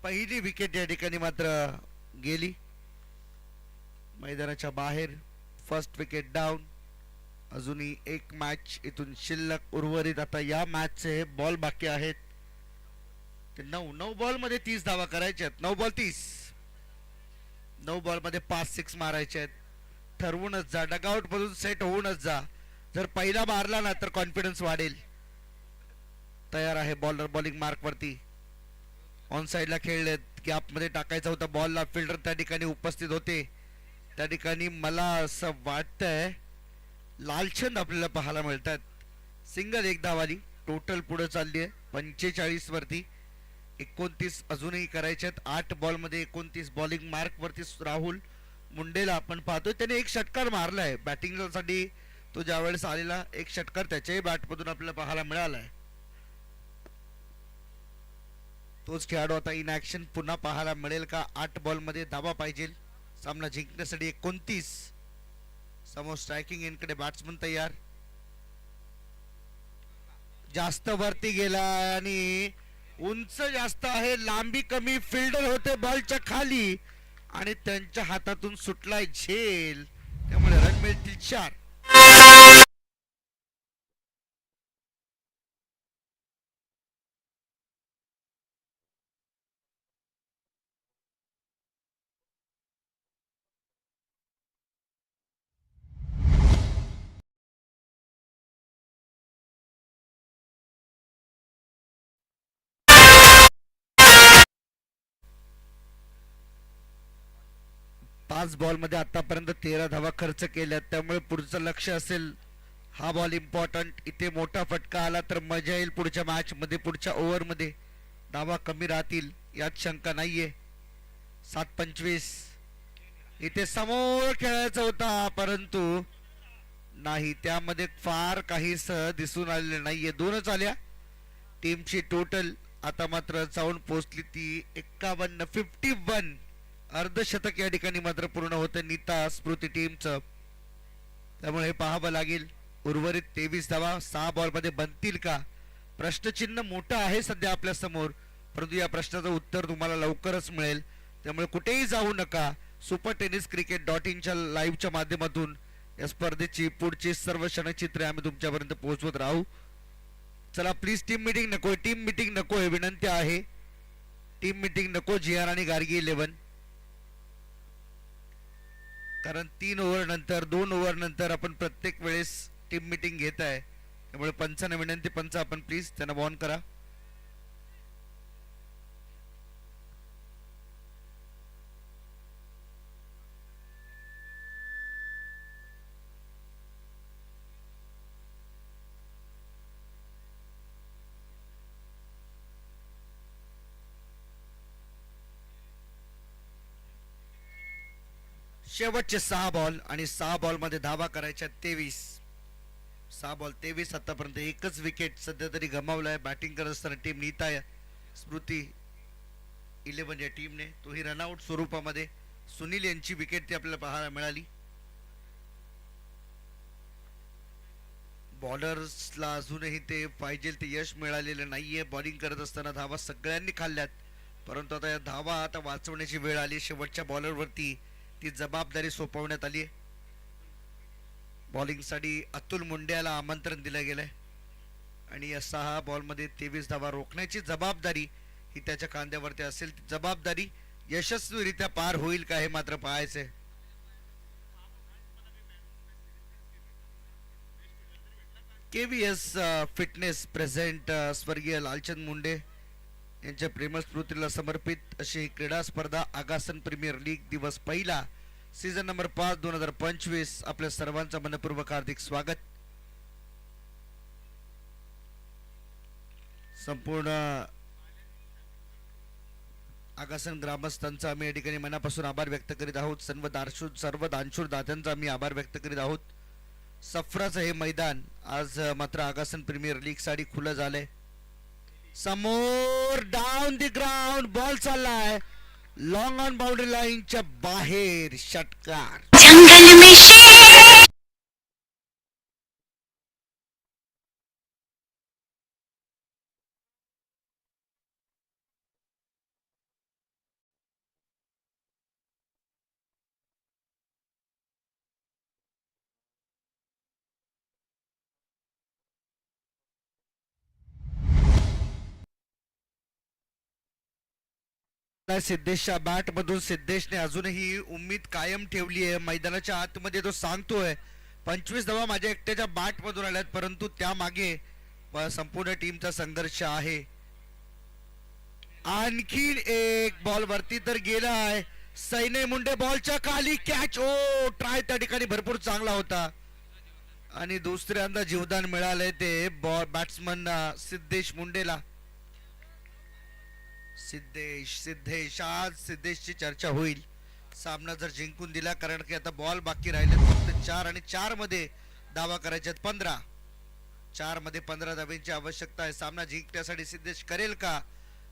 पहिली विकेट या ठिकाणी मात्र गेली मैदानाच्या बाहेर. First wicket down. अजूनही एक मॅच इथून शिल्लक उर्वरित. आता या मॅचचे बॉल बाकी आहेत ते 9 बॉल मध्ये 30 धावा करायच्या आहेत. 9 बॉल 30. 9 बॉल मध्ये 5-6 मारायचे आहेत. ठरवूनच जा, डगआउट मधून सेट होऊनच जा. जर पहिला मारला ना तर कॉन्फिडन्स वाढेल. तयार आहे बॉलर बॉलिंग मार्क वरती. ऑन साइडला खेळलेत, गॅप मध्ये टाकायचा होता बॉलला. फिल्डर त्या ठिकाणी उपस्थित होते. त्या ठिकाणी मला असं वाटतंय लालचंद आपल्याला पाहायला मिळतात. सिंगल एक धावाली. टोटल पुढे चालली आहे 45 वरती. 29 अजूनही करायच्यात. 8 बॉल मध्ये 29 बॉलिंग मार्क वरती. राहुल मुंडेला आपण पाहतोय, त्याने एक षटकार मारलाय बॅटिंगसाठी. तो ज्यावेळेस आलेला एक षटकार त्याच्याही बॅटमधून आपल्याला पाहायला मिळालाय. तोच खेळाडू आता इन ऍक्शन पुन्हा पाहायला मिळेल का? 8 बॉल मध्ये धावा पाहिजे सामना जिंकण्यासाठी. 29 समोर स्ट्रायकिंग एंडकडे बॅट्समन तयार. जास्त वरती गेला आणि उंच जास्त आहे, लांबी कमी. फिल्डर होते बॉलच्या खाली आणि त्यांच्या हातातून सुटलाय झेल, त्यामुळे रन मिळतील 4. पाच बॉल मध्ये आतापर्यंत 13 धावा खर्च केल्या, त्यामुळे पुढचं लक्ष असेल हा बॉल इम्पॉर्टंट. इथे मोठा फटका आला तर मजा येईल पुढच्या मॅच मध्ये. पुढच्या ओव्हर मध्ये धावा कमी राहतील यात शंका नाहीये. 7-25 इथे समोर खेळायचा होता, परंतु नाही, त्यामध्ये फार काही दिसून आलेले नाहीये. 2च आल्या. टीमची टोटल आता मात्र जाऊन पोहोचली ती 51. 51 अर्धशतक या ठिकाणी मात्र पूर्ण होतं नीता स्मृती टीमचं. त्यामुळे हे पाहावं लागेल. उर्वरित 23 धावा 6 बॉल मध्ये बनतील का? प्रश्नचिन्ह मोठं आहे सध्या आपल्या समोर, परंतु या प्रश्नाचं उत्तर तुम्हाला लवकरच मिळेल. त्यामुळे कुठेही जाऊ नका. सुपर टेनिस cricket.in च्या लाईव्हच्या माध्यमातून या स्पर्धेची पुढची सर्व क्षणचित्रे आम्ही तुमच्यापर्यंत पोहोचवत राहू. चला प्लीज, टीम मीटिंग नकोय, टीम मीटिंग नकोय, विनंती आहे. टीम मीटिंग नको GR आणि गार्गी 11. कारण 3 ओव्हर नंतर 2 ओव्हर नंतर आपण प्रत्येक वेळेस टीम मीटिंग घेत आहे. त्यामुळे पंचांना विनंती, पंच आपण प्लीज त्यांना वॉर्न करा. शेवटचे 6 बॉल आणि 6 बॉल मध्ये धावा करायच्या 23. 6 बॉल 23. आतापर्यंत एकच विकेट सध्या तरी गमावलाय बॅटिंग करत असताना टीम नीता स्मृती 11 या टीमने. तोही रनआउट स्वरूपामध्ये. सुनील यांची विकेट ती आपल्याला पाहायला मिळाली. बॉलर्सला अजूनही ते पाहिजे ते यश मिळालेलं नाहीये. बॉलिंग करत असताना धावा सगळ्यांनी खाल्ल्यात, परंतु आता या धावा आता वाचवण्याची वेळ आली. शेवटच्या बॉलरवरती ती जबाबदारी सोपवण्यात आली. बॉलिंगसाठी अतुल मुंड्याला आमंत्रण दिलं गेलंय आणि या 6 बॉलमध्ये 23 धावा रोखण्याची जबाबदारी ही त्याच्या खांद्यावरती असेल. ती जबाबदारी यशस्वीरित्या पार होईल का हे मात्र पाहायचंय. KVS फिटनेस प्रेझेंट स्वर्गीय लालचंद मुंडे यांच्या प्रेमस्मृतीला समर्पित अशी ही क्रीडा स्पर्धा आगासन प्रीमियर लीग दिवस पहिला सीझन नंबर 5 2025 आपल्या सर्वांचं मनपूर्वक हार्दिक स्वागत. संपूर्ण आगासन ग्रामस्थांचा आम्ही या ठिकाणी मनापासून आभार व्यक्त करीत आहोत. सर्व दानशूर दात्यांचा आम्ही आभार व्यक्त करीत आहोत. सफराचं हे मैदान आज मात्र आगासन प्रीमियर लीग साठी खुलं झालंय. समोर डाऊन द ग्राउंड बॉल चाललाय लॉंग ऑन बाउंड्री लाईनच्या बाहेर. षटकार. जंगल में शेर सिद्धेशच्या बॅट मधून सिद्धेशने अजूनही उम्मीद कायम ठेवली आहे. मैदानाच्या आतमध्ये तो सांगतोय 25 धावा माझ्या एकट्याच्या बॅट मधून आल्यात, परंतु त्या मागे संपूर्ण टीमचा संघर्ष आहे. आणखीन एक बॉल वरती तर गेलाय. सैने मुंडे बॉलच्या खाली कॅच. ओ ट्राय त्या ठिकाणी भरपूर चांगला होता आणि दुसऱ्यांदा जीवदान मिळालंय ते बॅट्समन सिद्धेश मुंडेला. सिद्धेश आज सिद्धेशची चर्चा होईल. सामना जर जिंकून दिला, कारण की आता बॉल बाकी राहिले फक्त 4 आणि 4 मध्ये धावा करायच्यात 15. 4 मध्ये 15 धाव्यांची आवश्यकता आहे. सामना जिंकण्यासाठी सिद्धेश करेल का?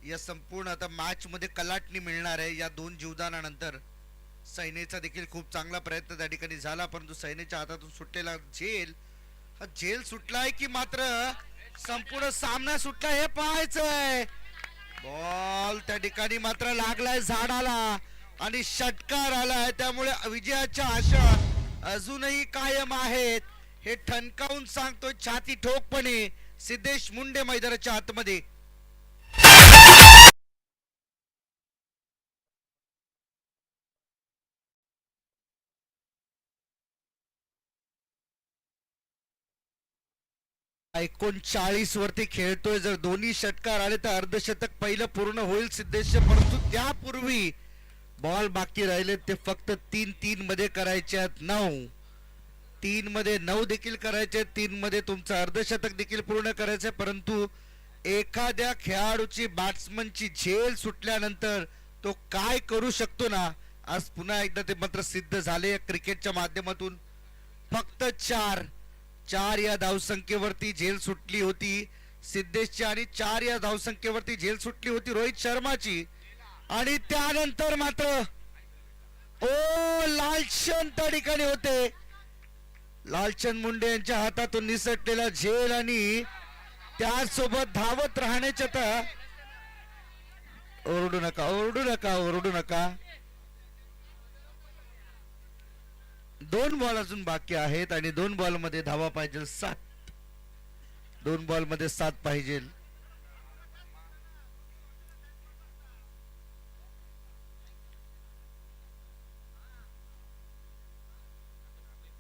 या संपूर्ण आता मॅच मध्ये कलाटणी मिळणार आहे या 2 जीवदानानंतर. सैनेचा देखील खूप चांगला प्रयत्न त्या ठिकाणी झाला, परंतु सैनेच्या हातातून सुटलेला झेल सुटलाय की मात्र संपूर्ण सामना सुटला हे पाहायचंय. बॉल त्या ठिकाणी मात्र लागलाय झाडाला आणि षटकार आलाय, त्यामुळे विजयाच्या आशा अजूनही कायम आहेत हे ठणकावून सांगतोय छाती ठोकपणे सिद्धेश मुंडे मैदानाच्या आतमध्ये. एकूण 40 वरती खेळतोय. जर दोन्ही षटकार आले तर अर्धशतक पहिलं पूर्ण होईल सिद्धेश, परंतु त्यापूर्वी बॉल बाकी राहिले ते फक्त 3 मध्ये करायचे आहेत 9. 3 मध्ये 9 देखील करायचे, 3 मध्ये तुमचं अर्धशतक देखील पूर्ण करायचंय. परंतु एखाद्या खेळाडूची बॅट्समनची झेल सुटल्यानंतर तो काय करू शकतो ना, आज पुन्हा एकदा ते मात्र सिद्ध झाले क्रिकेटच्या माध्यमातून. फक्त 4 या धावसंख्येवरती झेल सुटली होती सिद्धेशची आणि 4 या धावसंख्येवरती झेल सुटली होती रोहित शर्माची. आणि त्यानंतर मात्र लालचंद त्या ठिकाणी होते. लालचंद मुंडे यांच्या हातातून निसटलेला झेल आणि त्यासोबत धावत राहण्याच्या ओरडू नका. 2 बॉल अजून बाकी आहेत आणि 2 बॉल मध्ये धावा पाहिजे 7. 2 बॉल मध्ये 7 पाहिजे.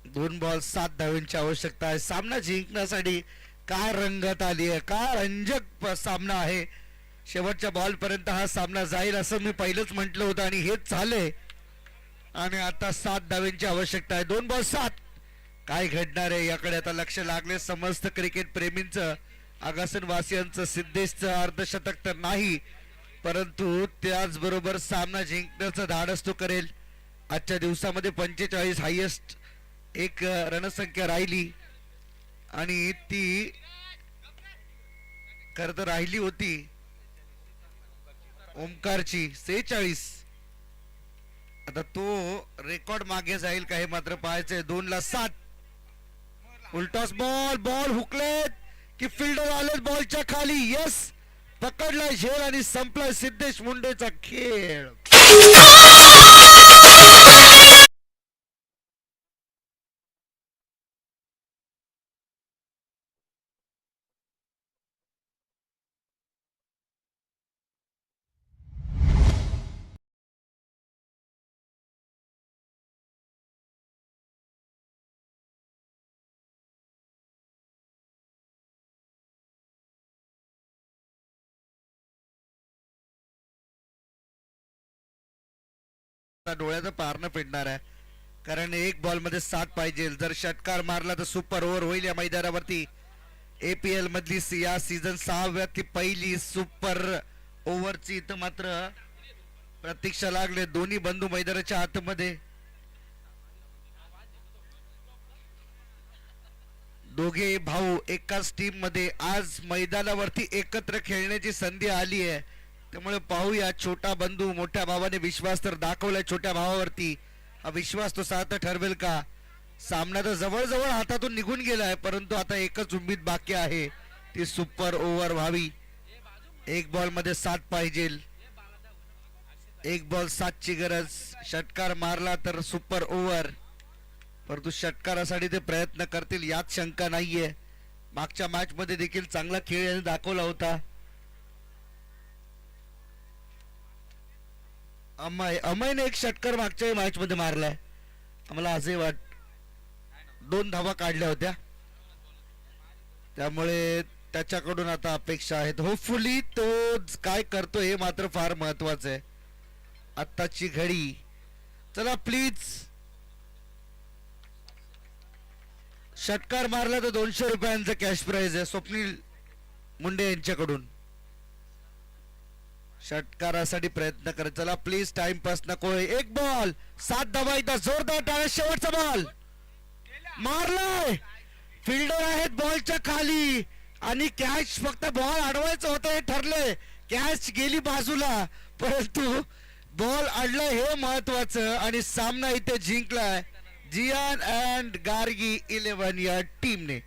दोन बॉल 7 धावांची आवश्यकता आहे. सामना जिंकण्यासाठी काय रंगत आली आहे, काय रंजक सामना आहे. शेवटच्या बॉल पर्यंत हा सामना जाईल असं मी पहिलंच म्हटलं होतं आणि हेच झालंय. आणि आता 7 धावांची आवश्यकता आहे. 2 बॉल 7. काय घडणार आहे याकडे आता लक्ष लागले समस्त क्रिकेट प्रेमींचं. आगासन वासियांचं सिद्धेशचं अर्धशतक तर नाही, परंतु त्याचबरोबर सामना जिंकण्याचं धाडस तो करेल. आजच्या दिवसामध्ये 45 हायेस्ट एक रणसंख्या राहिली आणि ती खरं तर राहिली होती ओमकारची 46. आता तो रेकॉर्ड मागे जाईल का हे मात्र पाहायचंय. 2 ला 7. उलटॉस बॉल हुकलेत की फिल्डर आलेत बॉलच्या खाली. यस, पकडला झेल आणि संपला सिद्धेश मुंडेचा खेळ. डोळ्याचं पारणं फेडणार आहे, कारण एक बॉल मध्ये 7 पाहिजे. जर षटकार मारला तर सुपर ओव्हर होईल या मैदानावरती. APL मधली या सीझन 6व्यातली पहिली सुपर ओव्हरची इथं मात्र प्रतीक्षा लागले. दोन्ही बंधू मैदानाच्या आतमध्ये, दोघे भाऊ एकाच टीम मध्ये आज मैदानावरती एकत्र खेळण्याची संधी आली आहे. त्यामुळे पाहूया, छोटा बंधू मोठ्या भावाने विश्वास तर दाखवलाय छोट्या भावावरती. हा विश्वास तो सार्थ ठरवेल का? सामना तर जवळजवळ हातातून निघून गेलाय, परंतु आता एकच उमेद बाकी आहे, ती सुपर ओव्हर व्हावी. एक बॉल मध्ये 7 पाहिजे. एक बॉल 7 ची गरज. षटकार मारला तर सुपर ओव्हर, परंतु षटकारासाठी ते प्रयत्न करतील यात शंका नाहीये. मागच्या मॅच मध्ये देखील चांगला खेळ यांनी दाखवला होता. अमयने एक षटकार मागच्या मॅच मध्ये मारलाय. आम्हाला असे वाट 2 धावा काढल्या होत्या, त्यामुळे त्याच्याकडून आता अपेक्षा आहेत. होपफुली तो काय करतो हे मात्र फार महत्वाचं आहे आत्ताची घडी. चला प्लीज, षटकार मारला तर 200 रुपयांचं कॅश प्राइज आहे स्वप्नील मुंडे यांच्याकडून. षटकारासाठी प्रयत्न कर. चला प्लीज, टाइमपास नको. एक बॉल 7 धावा इथं. जोरदार टाळ्या. शेवटचा बॉल मारलाय. फिल्डर आहेत बॉलच्या खाली आणि कॅच, फक्त बॉल अडवायचं होतं हे ठरलंय. कॅच गेली बाजूला, परंतु बॉल अडलाय हे महत्वाचं आणि सामना इथे जिंकलाय जियान अँड गार्गी 11 या टीमने.